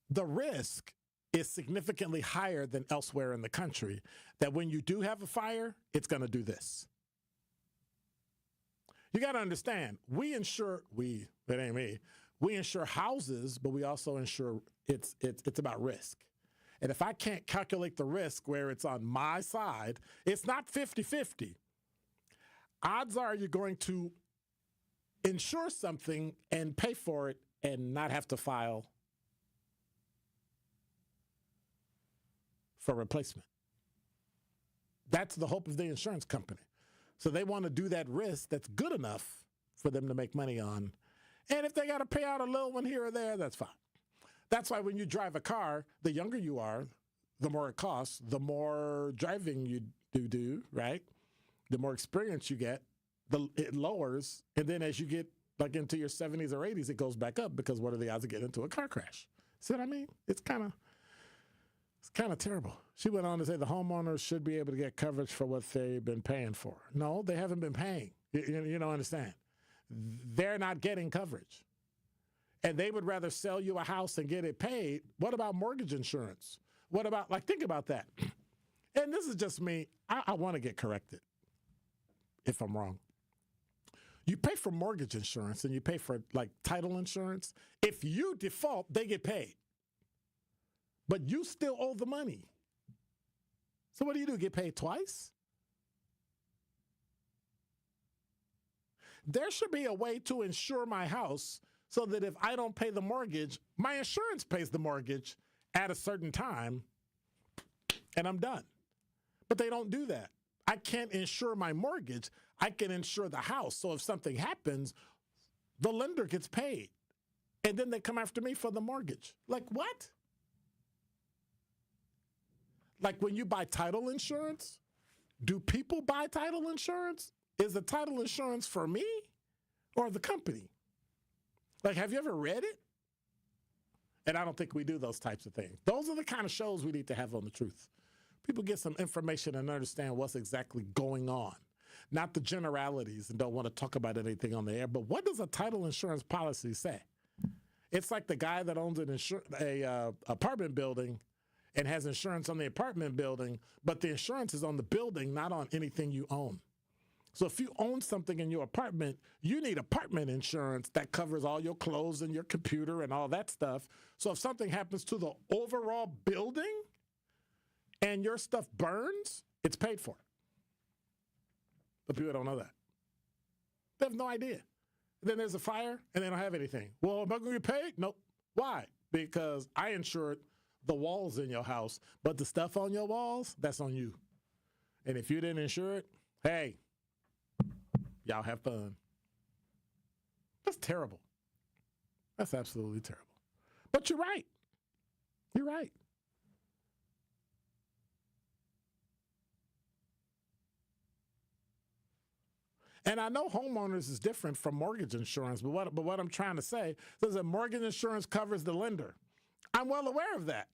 The risk is significantly higher than elsewhere in the country, that when you do have a fire, it's going to do this. You got to understand, it ain't me. We insure houses, but we also insure it's about risk. And if I can't calculate the risk where it's on my side, it's not 50-50. Odds are you're going to insure something and pay for it and not have to file for replacement. That's the hope of the insurance company. So they want to do that risk that's good enough for them to make money on. And if they got to pay out a little one here or there, that's fine. That's why when you drive a car, the younger you are, the more it costs, the more driving you do, right? The more experience you get, it lowers. And then as you get like into your 70s or 80s, it goes back up because what are the odds of getting into a car crash? See what I mean? It's kind of terrible. She went on to say the homeowners should be able to get coverage for what they've been paying for. No, they haven't been paying. You don't understand. They're not getting coverage. And they would rather sell you a house and get it paid. What about mortgage insurance? What about, think about that. And this is just me. I want to get corrected if I'm wrong. You pay for mortgage insurance and you pay for, title insurance. If you default, they get paid. But you still owe the money. So what do? Get paid twice? There should be a way to insure my house so that if I don't pay the mortgage, my insurance pays the mortgage at a certain time, and I'm done. But they don't do that. I can't insure my mortgage. I can insure the house. So if something happens, the lender gets paid. And then they come after me for the mortgage. Like what? Like when you buy title insurance, do people buy title insurance? Is the title insurance for me or the company? Have you ever read it? And I don't think we do those types of things. Those are the kind of shows we need to have on The Truth. People get some information and understand what's exactly going on. not the generalities and don't want to talk about anything on the air, but what does a title insurance policy say? It's like the guy that owns an apartment building and has insurance on the apartment building, but the insurance is on the building, not on anything you own. So if you own something in your apartment, you need apartment insurance that covers all your clothes and your computer and all that stuff. So if something happens to the overall building and your stuff burns, it's paid for. But people don't know that. They have no idea. Then there's a fire and they don't have anything. Well, am I going to get paid? Nope. Why? Because I insured the walls in your house, but the stuff on your walls, that's on you. And if you didn't insure it, hey, y'all have fun. That's terrible. That's absolutely terrible. But you're right. You're right. And I know homeowners is different from mortgage insurance, but what I'm trying to say is that mortgage insurance covers the lender. I'm well aware of that.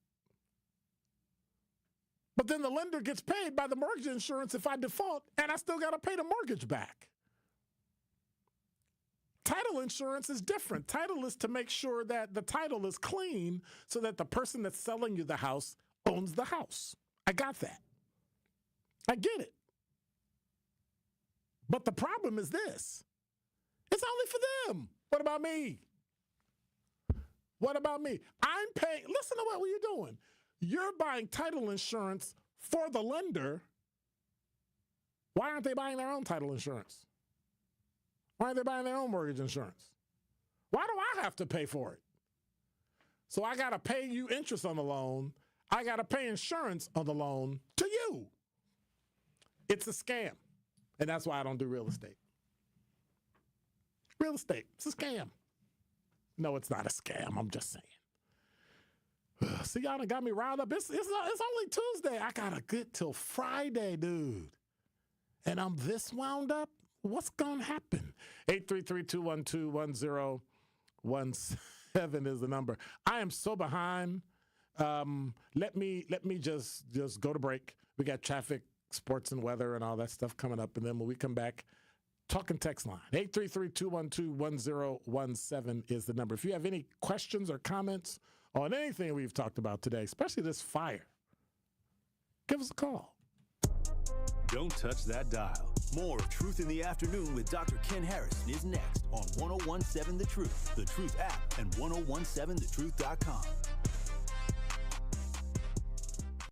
But then the lender gets paid by the mortgage insurance if I default, and I still got to pay the mortgage back. Title insurance is different. Title is to make sure that the title is clean so that the person that's selling you the house owns the house. I got that. I get it. But the problem is this. It's only for them. What about me? What about me? I'm paying. Listen to what you're doing. You're buying title insurance for the lender. Why aren't they buying their own title insurance? Why aren't they buying their own mortgage insurance? Why do I have to pay for it? So I got to pay you interest on the loan. I got to pay insurance on the loan to you. It's a scam. And that's why I don't do real estate. Real estate, it's a scam. No, it's not a scam. I'm just saying. See, y'all done got me riled up. It's only Tuesday. I got to get till Friday, dude. And I'm this wound up? What's going to happen? 833-212-1017 is the number. I am so behind. Let me just go to break. We got traffic, sports and weather and all that stuff coming up. And then when we come back, talk and text line. 833-212-1017 is the number. If you have any questions or comments on anything we've talked about today, especially this fire, give us a call. Don't touch that dial. More of Truth in the Afternoon with Dr. Ken Harrison is next on 1017 The Truth, The Truth app, and 1017thetruth.com.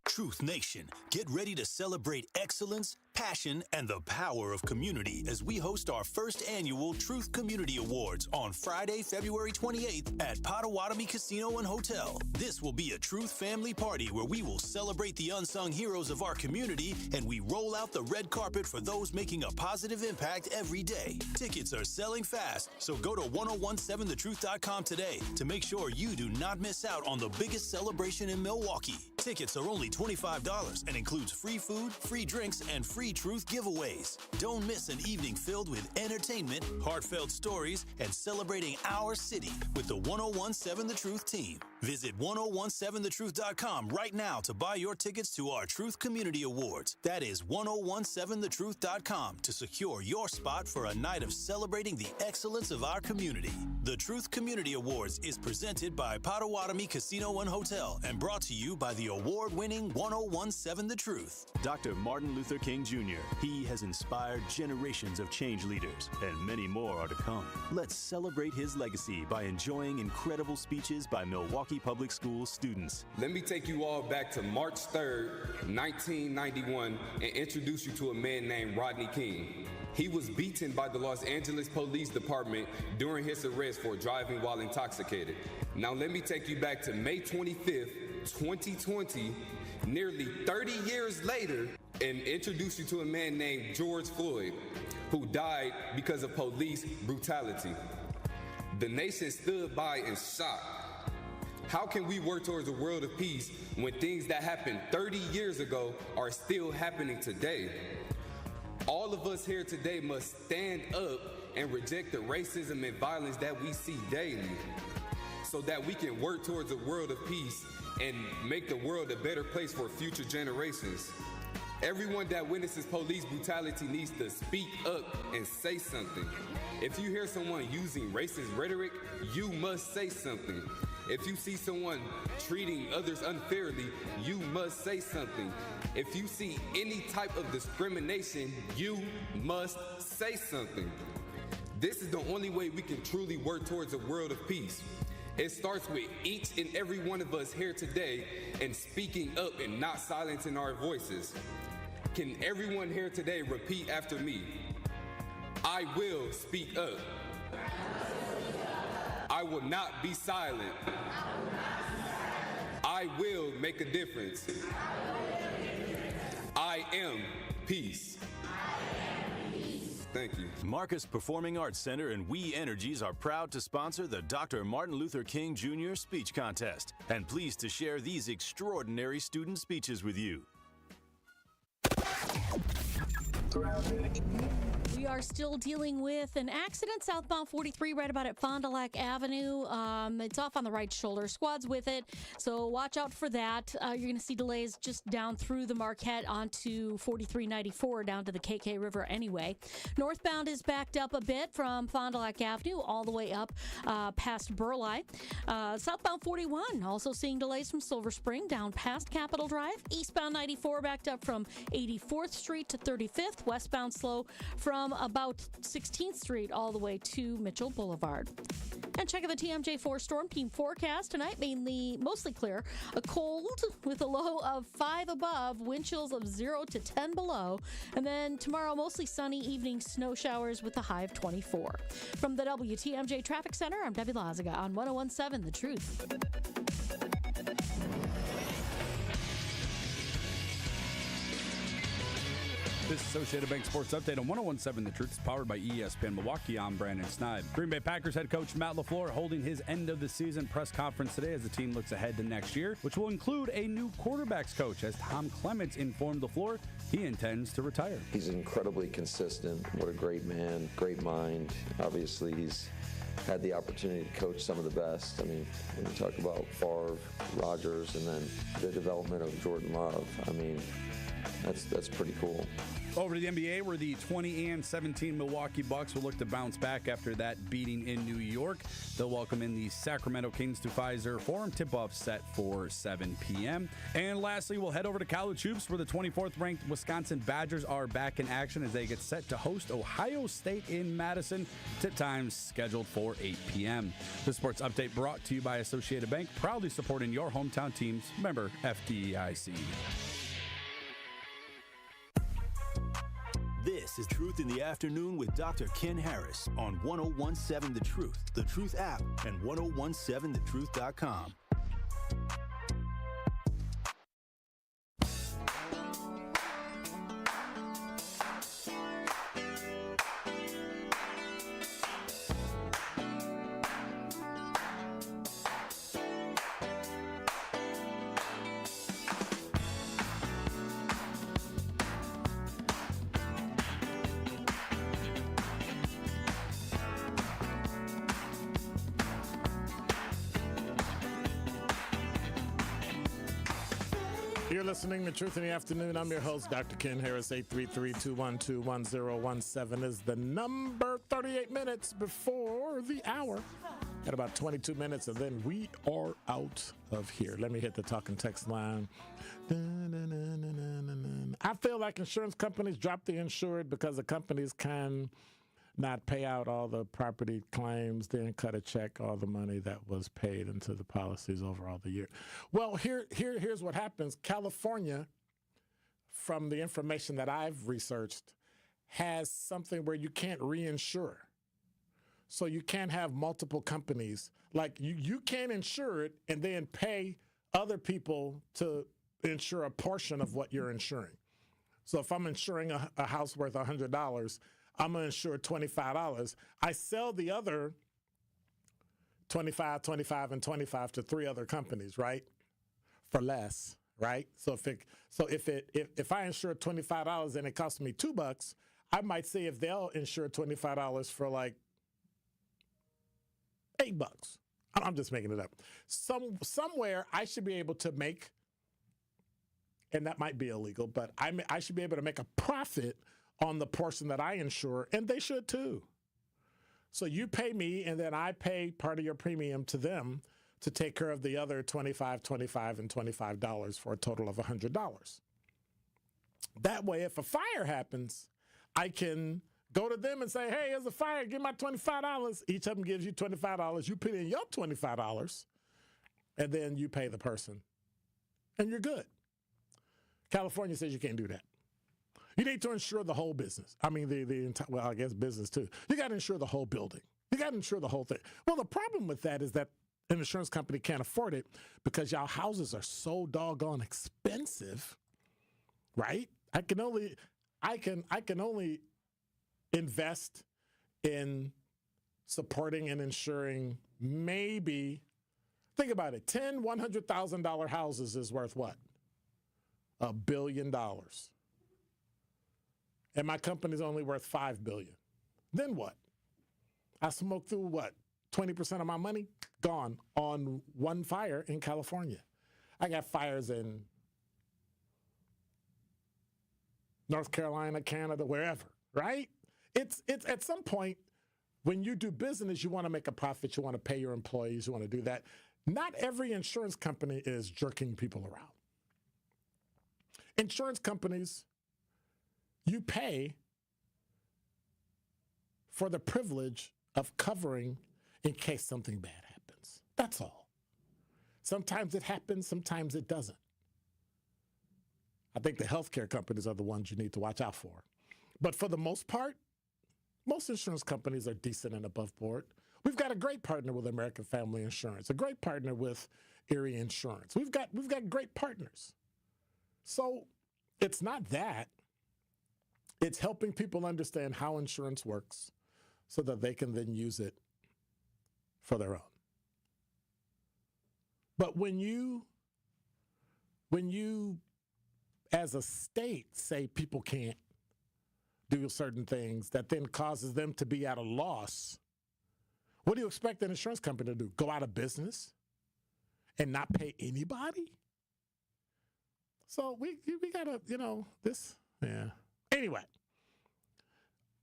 Truth Nation, get ready to celebrate excellence, passion, and the power of community as we host our first annual Truth Community Awards on Friday, February 28th at Potawatomi Casino and Hotel. This will be a Truth family party where we will celebrate the unsung heroes of our community and we roll out the red carpet for those making a positive impact every day. Tickets are selling fast, so go to 1017thetruth.com today to make sure you do not miss out on the biggest celebration in Milwaukee. Tickets are only $25 and includes free food, free drinks, and free Truth giveaways. Don't miss an evening filled with entertainment, heartfelt stories, and celebrating our city with the 1017 The Truth team. Visit 1017thetruth.com right now to buy your tickets to our Truth Community Awards. That is 1017thetruth.com to secure your spot for a night of celebrating the excellence of our community. The Truth Community Awards is presented by Potawatomi Casino and Hotel and brought to you by the award-winning 1017 The Truth. Dr. Martin Luther King Jr. He has inspired generations of change leaders, and many more are to come. Let's celebrate his legacy by enjoying incredible speeches by Milwaukee Public Schools students. Let me take you all back to March 3rd, 1991, and introduce you to a man named Rodney King. He was beaten by the Los Angeles Police Department during his arrest for driving while intoxicated. Now let me take you back to May 25th, 2020, nearly 30 years later, and introduce you to a man named George Floyd, who died because of police brutality. The nation stood by in shock. How can we work towards a world of peace when things that happened 30 years ago are still happening today? All of us here today must stand up and reject the racism and violence that we see daily so that we can work towards a world of peace and make the world a better place for future generations. Everyone that witnesses police brutality needs to speak up and say something. If you hear someone using racist rhetoric, you must say something. If you see someone treating others unfairly, you must say something. If you see any type of discrimination, you must say something. This is the only way we can truly work towards a world of peace. It starts with each and every one of us here today and speaking up and not silencing our voices. Can everyone here today repeat after me? I will speak up. I will not be silent. I will make a difference. I am peace. Thank you. Marcus Performing Arts Center and We Energies are proud to sponsor the Dr. Martin Luther King Jr. Speech Contest and pleased to share these extraordinary student speeches with you. We are still dealing with an accident southbound 43 right about at Fond du Lac Avenue. It's off on the right shoulder. Squad's with it, so watch out for that. You're going to see delays just down through the Marquette onto 4394 down to the KK River anyway. Northbound is backed up a bit from Fond du Lac Avenue all the way up past Burleigh. Southbound 41 also seeing delays from Silver Spring down past Capitol Drive. Eastbound 94 backed up from 84th Street to 35th. Westbound slow from about 16th Street all the way to Mitchell Boulevard. And check out the TMJ4 Storm Team forecast tonight. Mostly clear. A cold with a low of 5 above, wind chills of 0 to 10 below. And then tomorrow, mostly sunny evening snow showers with a high of 24. From the WTMJ Traffic Center, I'm Debbie Lazaga on 101.7 The Truth. This Associated Bank Sports Update on 101.7 The Truth is powered by ESPN Milwaukee. I'm Brandon Sneib. Green Bay Packers head coach Matt LaFleur holding his end-of-the-season press conference today as the team looks ahead to next year, which will include a new quarterbacks coach, as Tom Clements informed LaFleur he intends to retire. He's incredibly consistent. What a great man, great mind. Obviously, he's had the opportunity to coach some of the best. I mean, when you talk about Favre, Rodgers, and then the development of Jordan Love, I mean, that's pretty cool. Over to the NBA, where the 20-17 Milwaukee Bucks will look to bounce back after that beating in New York. They'll welcome in the Sacramento Kings to Pfizer Forum. Tip-off set for 7 p.m. And lastly, we'll head over to college hoops, where the 24th-ranked Wisconsin Badgers are back in action as they get set to host Ohio State in Madison. Tip times scheduled for 8 p.m. The sports update brought to you by Associated Bank, proudly supporting your hometown teams. Member FDIC. This is Truth in the Afternoon with Dr. Ken Harris on 101.7 The Truth app, and 1017thetruth.com. You're listening to Truth in the Afternoon. I'm your host, Dr. Ken Harris. 833-212-1017 is the number. 38 minutes before the hour. Got about 22 minutes, and then we are out of here. Let me hit the talking text line. I feel like insurance companies drop the insured because the companies can not pay out all the property claims, then cut a check all the money that was paid into the policies over all the year. Well, here's what happens. California, from the information that I've researched, has something where you can't reinsure. So you can't have multiple companies. Like you can't insure it and then pay other people to insure a portion of what you're insuring. So if I'm insuring a house worth $100, I'm going to insure $25. I sell the other 25, 25, and 25 to 3 other companies, right? For less, right? So if I insure $25 and it costs me $2, I might say if they'll insure $25 for like $8. I'm just making it up. Somewhere I should be able to make and that might be illegal, but I should be able to make a profit on the portion that I insure, and they should too. So you pay me, and then I pay part of your premium to them to take care of the other $25, $25, and $25 for a total of $100. That way, if a fire happens, I can go to them and say, hey, there's a fire, give my $25. Each of them gives you $25. You put in your $25, and then you pay the person, and you're good. California says you can't do that. You need to insure the whole business. I mean, the entire, well, I guess business too. You got to insure the whole building. You got to insure the whole thing. Well, the problem with that is that an insurance company can't afford it because y'all houses are so doggone expensive, right? I can only invest in supporting and insuring maybe, think about it, 10 $100,000 houses is worth what? $1 billion. And my company's only worth $5 billion. Then what? I smoked through what? 20% of my money gone on one fire in California. I got fires in North Carolina, Canada, wherever, right? It's at some point when you do business, you want to make a profit, you want to pay your employees, you want to do that. Not every insurance company is jerking people around. Insurance companies, you pay for the privilege of covering in case something bad happens. That's all. Sometimes it happens, sometimes it doesn't. I think the healthcare companies are the ones you need to watch out for. But for the most part, most insurance companies are decent and above board. We've got a great partner with American Family Insurance, a great partner with Erie Insurance. We've got great partners. So it's not that. It's helping people understand how insurance works so that they can then use it for their own. But when you as a state say people can't do certain things that then causes them to be at a loss, what do you expect an insurance company to do? Go out of business and not pay anybody? So we gotta, this, yeah. Anyway,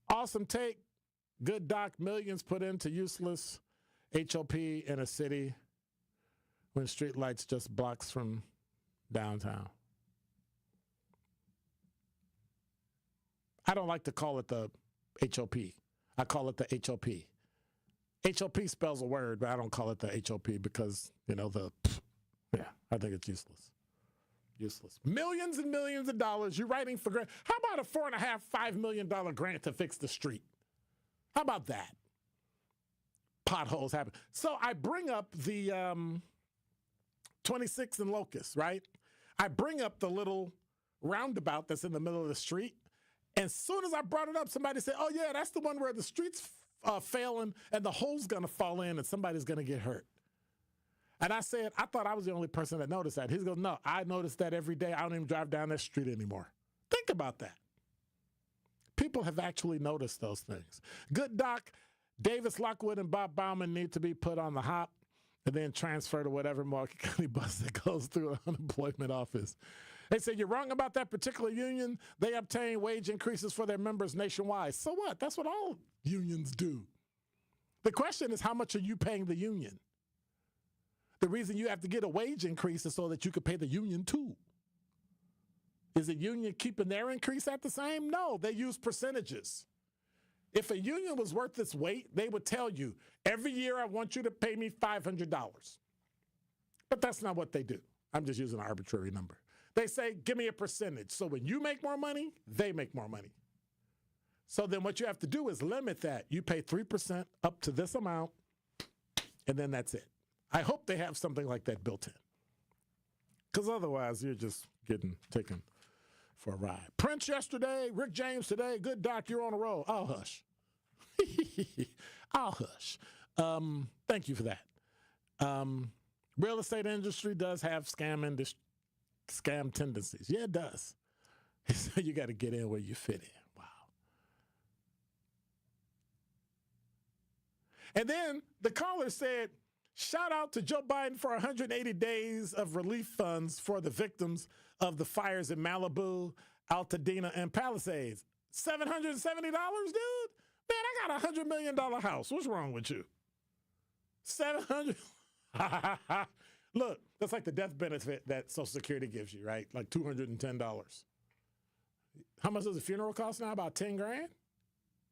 awesome take. Good doc, millions put into useless HOP in a city when streetlights just blocks from downtown. I don't like to call it the HOP. I call it the HOP. HOP spells a word, but I don't call it the HOP because, I think it's useless. Useless. Millions and millions of dollars. You're writing for grant. How about a $4.5 million grant to fix the street? How about that? Potholes happen. So I bring up the 26th and Locust, right? I bring up the little roundabout that's in the middle of the street. And as soon as I brought it up, somebody said, oh, yeah, that's the one where the street's failing and the hole's going to fall in and somebody's going to get hurt. And I said, I thought I was the only person that noticed that. He goes, no, I notice that every day. I don't even drive down that street anymore. Think about that. People have actually noticed those things. Good doc, Davis Lockwood and Bob Bauman need to be put on the hop and then transferred to whatever Milwaukee County bus that goes through an unemployment office. They say, you're wrong about that particular union. They obtain wage increases for their members nationwide. So what? That's what all unions do. The question is, how much are you paying the union? The reason you have to get a wage increase is so that you can pay the union too. Is the union keeping their increase at the same? No, they use percentages. If a union was worth its weight, they would tell you, every year I want you to pay me $500. But that's not what they do. I'm just using an arbitrary number. They say, give me a percentage. So when you make more money, they make more money. So then what you have to do is limit that. You pay 3% up to this amount, and then that's it. I hope they have something like that built in. Because otherwise, you're just getting taken for a ride. Prince yesterday, Rick James today. Good doc, you're on a roll. I'll hush. I'll hush. Thank you for that. Real estate industry does have scam tendencies. Yeah, it does. So you got to get in where you fit in. Wow. And then the caller said, Shout out to Joe Biden for 180 days of relief funds for the victims of the fires in Malibu, Altadena, and Palisades. $770, dude? Man, I got a $100 million house. What's wrong with you? 700. Look, that's like the death benefit that Social Security gives you, right? Like $210. How much does a funeral cost now? About 10 grand?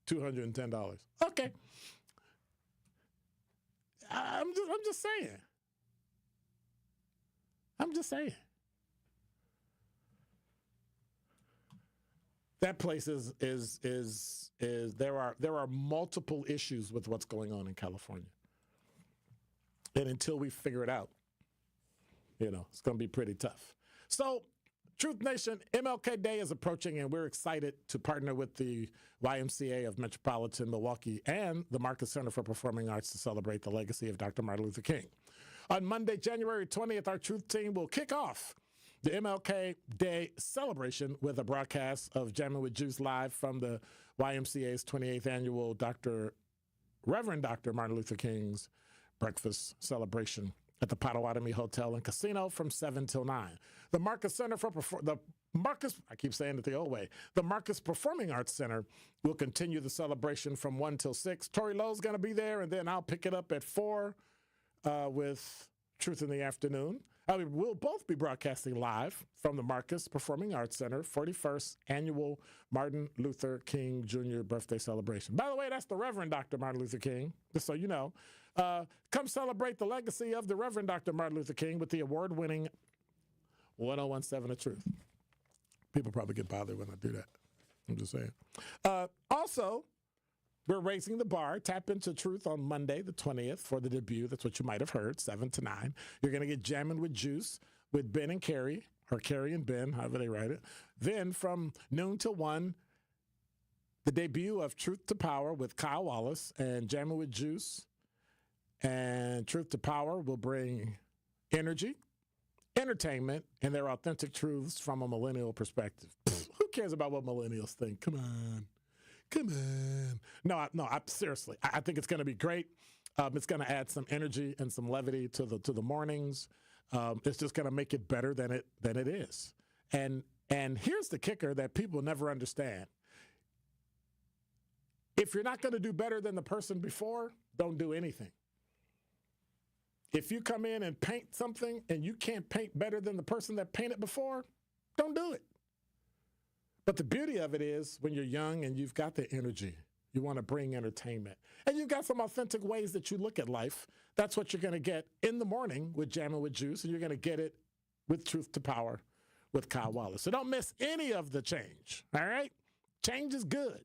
$210. Okay. I'm just saying. I'm just saying. That place is there are multiple issues with what's going on in California. And until we figure it out, it's going to be pretty tough. So, Truth Nation, MLK Day is approaching, and we're excited to partner with the YMCA of Metropolitan Milwaukee and the Marcus Center for Performing Arts to celebrate the legacy of Dr. Martin Luther King. On Monday, January 20th, our Truth team will kick off the MLK Day celebration with a broadcast of Jammin' with Juice live from the YMCA's 28th annual Reverend Dr. Martin Luther King's breakfast celebration at the Potawatomi Hotel and Casino from 7 till 9. The Marcus Center for I keep saying it the old way. The Marcus Performing Arts Center will continue the celebration from 1 till 6. Tori Lowe's going to be there, and then I'll pick it up at 4 with Truth in the Afternoon. We'll both be broadcasting live from the Marcus Performing Arts Center 41st Annual Martin Luther King Jr. Birthday Celebration. By the way, that's the Reverend Dr. Martin Luther King, just so you know. Come celebrate the legacy of the Reverend Dr. Martin Luther King with the award-winning 1017 The Truth. People probably get bothered when I do that. I'm just saying. Also, we're raising the bar. Tap into Truth on Monday, the 20th, for the debut. That's what you might have heard, 7 to 9. You're going to get Jammin' with Juice with Ben and Carrie, or Carrie and Ben, however they write it. Then from noon till 1, the debut of Truth to Power with Kyle Wallace and Jammin' with Juice. And Truth to Power will bring energy, entertainment, and their authentic truths from a millennial perspective. Who cares about what millennials think? Come on. No, seriously. I think it's going to be great. It's going to add some energy and some levity to the mornings. It's just going to make it better than it is. And here's the kicker that people never understand. If you're not going to do better than the person before, don't do anything. If you come in and paint something and you can't paint better than the person that painted before, don't do it. But the beauty of it is when you're young and you've got the energy, you want to bring entertainment, and you've got some authentic ways that you look at life, that's what you're going to get in the morning with Jammin' with Juice, and you're going to get it with Truth to Power with Kyle Wallace. So don't miss any of the change, all right? Change is good.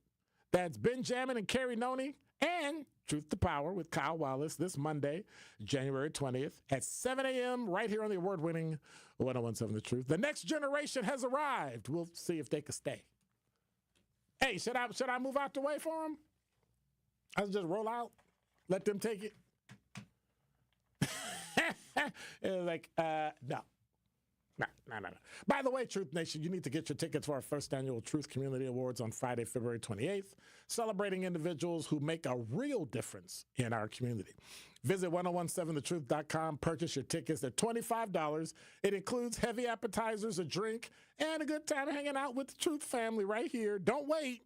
That's Ben Jammin' and Carrie Noni and Truth to Power with Kyle Wallace this Monday, January 20th at 7 a.m. right here on the award-winning 1017 The Truth. The next generation has arrived. We'll see if they can stay. Hey, should I move out the way for them? I'll just roll out, let them take it. No. No. By the way, Truth Nation, you need to get your tickets for our first annual Truth Community Awards on Friday, February 28th, celebrating individuals who make a real difference in our community. Visit 1017thetruth.com, purchase your tickets. They're $25. It includes heavy appetizers, a drink, and a good time hanging out with the Truth family right here. Don't wait.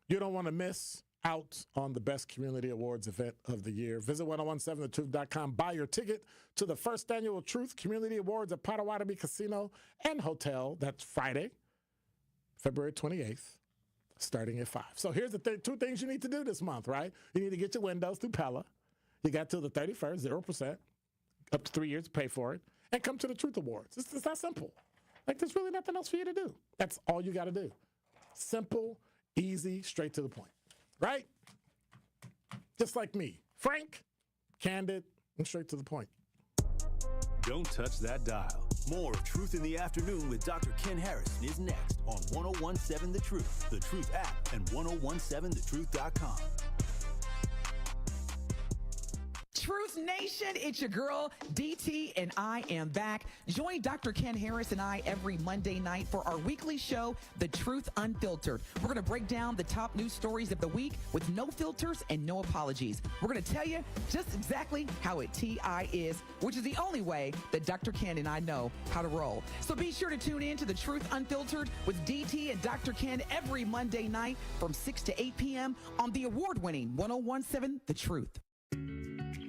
You don't want to miss out on the best community awards event of the year. Visit 1017thetruth.com. Buy your ticket to the first annual Truth Community Awards at Potawatomi Casino and Hotel. That's Friday, February 28th, starting at 5. So here's the two things you need to do this month, right? You need to get your windows through Pella. You got till the 31st, 0%, up to 3 years to pay for it, and come to the Truth Awards. It's that simple. Like, there's really nothing else for you to do. That's all you got to do. Simple, easy, straight to the point. Right? Just like me. Frank, candid, and straight to the point. Don't touch that dial. More of Truth in the Afternoon with Dr. Ken Harrison is next on 1017 The Truth, The Truth app, and 1017thetruth.com. Truth Nation, it's your girl, DT, and I am back. Join Dr. Ken Harris and I every Monday night for our weekly show, The Truth Unfiltered. We're going to break down the top news stories of the week with no filters and no apologies. We're going to tell you just exactly how it TI is, which is the only way that Dr. Ken and I know how to roll. So be sure to tune in to The Truth Unfiltered with DT and Dr. Ken every Monday night from 6 to 8 p.m. on the award-winning 1017 The Truth.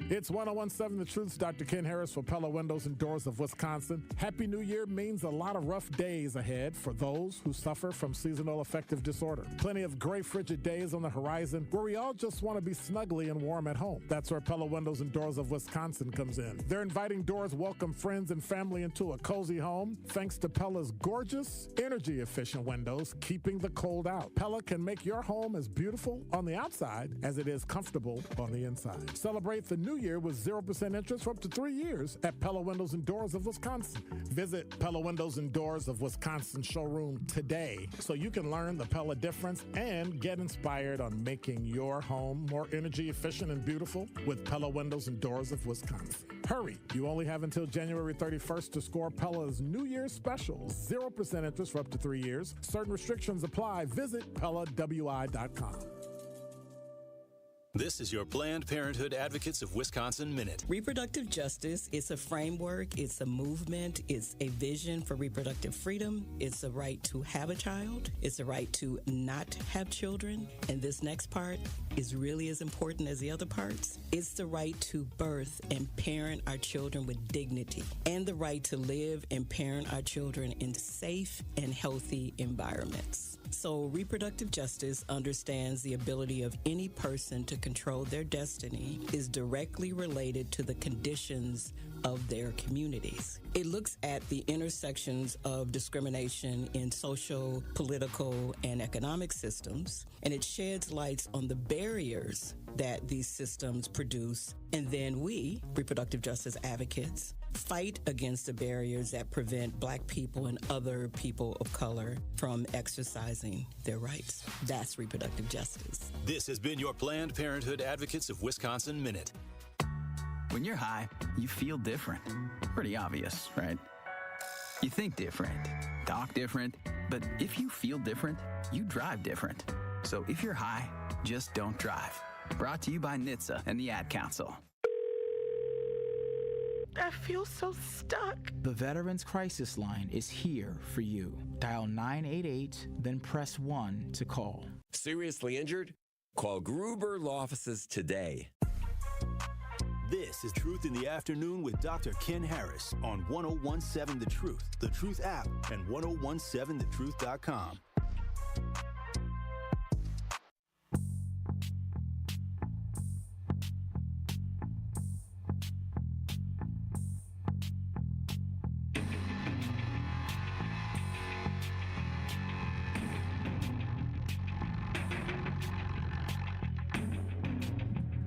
It's 1017 The Truth's Dr. Ken Harris for Pella Windows and Doors of Wisconsin. Happy New Year means a lot of rough days ahead for those who suffer from seasonal affective disorder. Plenty of gray, frigid days on the horizon where we all just want to be snugly and warm at home. That's where Pella Windows and Doors of Wisconsin comes in. Their inviting doors welcome friends and family into a cozy home thanks to Pella's gorgeous, energy-efficient windows, keeping the cold out. Pella can make your home as beautiful on the outside as it is comfortable on the inside. Celebrate the new year with 0% interest for up to 3 years at Pella Windows and Doors of Wisconsin. Visit Pella Windows and Doors of Wisconsin showroom today so you can learn the Pella difference and get inspired on making your home more energy efficient and beautiful with Pella Windows and Doors of Wisconsin. Hurry, you only have until January 31st to score Pella's New Year's special. 0% interest for up to 3 years. Certain restrictions apply. Visit PellaWI.com. This is your Planned Parenthood Advocates of Wisconsin Minute. Reproductive justice, it's a framework, it's a movement, it's a vision for reproductive freedom, it's a right to have a child, it's a right to not have children, and this next part is really as important as the other parts. It's the right to birth and parent our children with dignity, and the right to live and parent our children in safe and healthy environments. So reproductive justice understands the ability of any person to control their destiny is directly related to the conditions of their communities. It looks at the intersections of discrimination in social, political, and economic systems, and it sheds lights on the barriers that these systems produce. And then we, reproductive justice advocates, fight against the barriers that prevent Black people and other people of color from exercising their rights. That's reproductive justice. This has been your Planned Parenthood Advocates of Wisconsin Minute. When you're high, you feel different. Pretty obvious, right? You think different, talk different, but if you feel different, you drive different. So if you're high, just don't drive. Brought to you by NHTSA and the Ad Council. I feel so stuck. The Veterans Crisis Line is here for you. Dial 988, then press 1 to call. Seriously injured? Call Gruber Law Offices today. This is Truth in the Afternoon with Dr. Ken Harris on 1017 The Truth app, and 1017thetruth.com.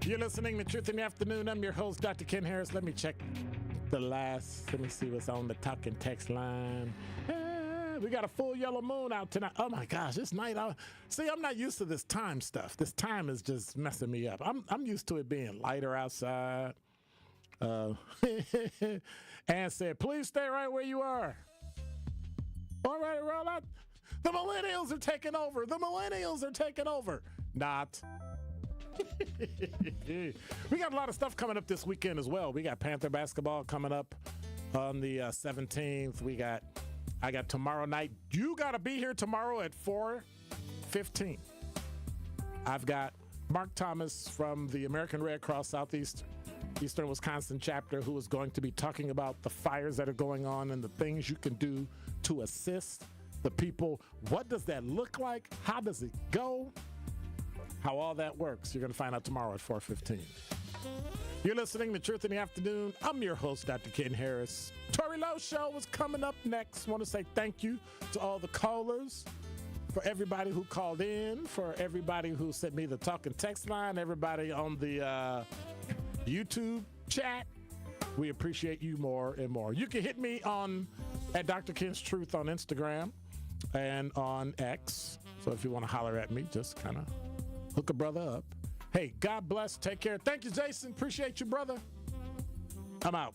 You're listening to Truth in the Afternoon. I'm your host, Dr. Ken Harris. Let me check let me see what's on the talking text line. We got a full yellow moon out tonight. Oh my gosh, this night. I'm not used to this time stuff. This time is just messing me up. I'm used to it being lighter outside. Ann said, please stay right where you are. All right, roll out. The millennials are taking over. Not. We got a lot of stuff coming up this weekend as well. We got Panther basketball coming up on the 17th. I got tomorrow night. You got to be here tomorrow at 4:15. I've got Mark Thomas from the American Red Cross Eastern Wisconsin chapter, who is going to be talking about the fires that are going on and the things you can do to assist the people. What does that look like? How does it go? How all that works, you're going to find out tomorrow at 4:15. You're listening to Truth in the Afternoon. I'm your host, Dr. Ken Harris. Tori Lowe Show is coming up next. I want to say thank you to all the callers, for everybody who called in, for everybody who sent me the talking text line, everybody on the YouTube chat. We appreciate you more and more. You can hit me at Dr. Ken's Truth on Instagram and on X. So if you want to holler at me, just kind of hook a brother up. Hey, God bless. Take care. Thank you, Jason. Appreciate you, brother. I'm out.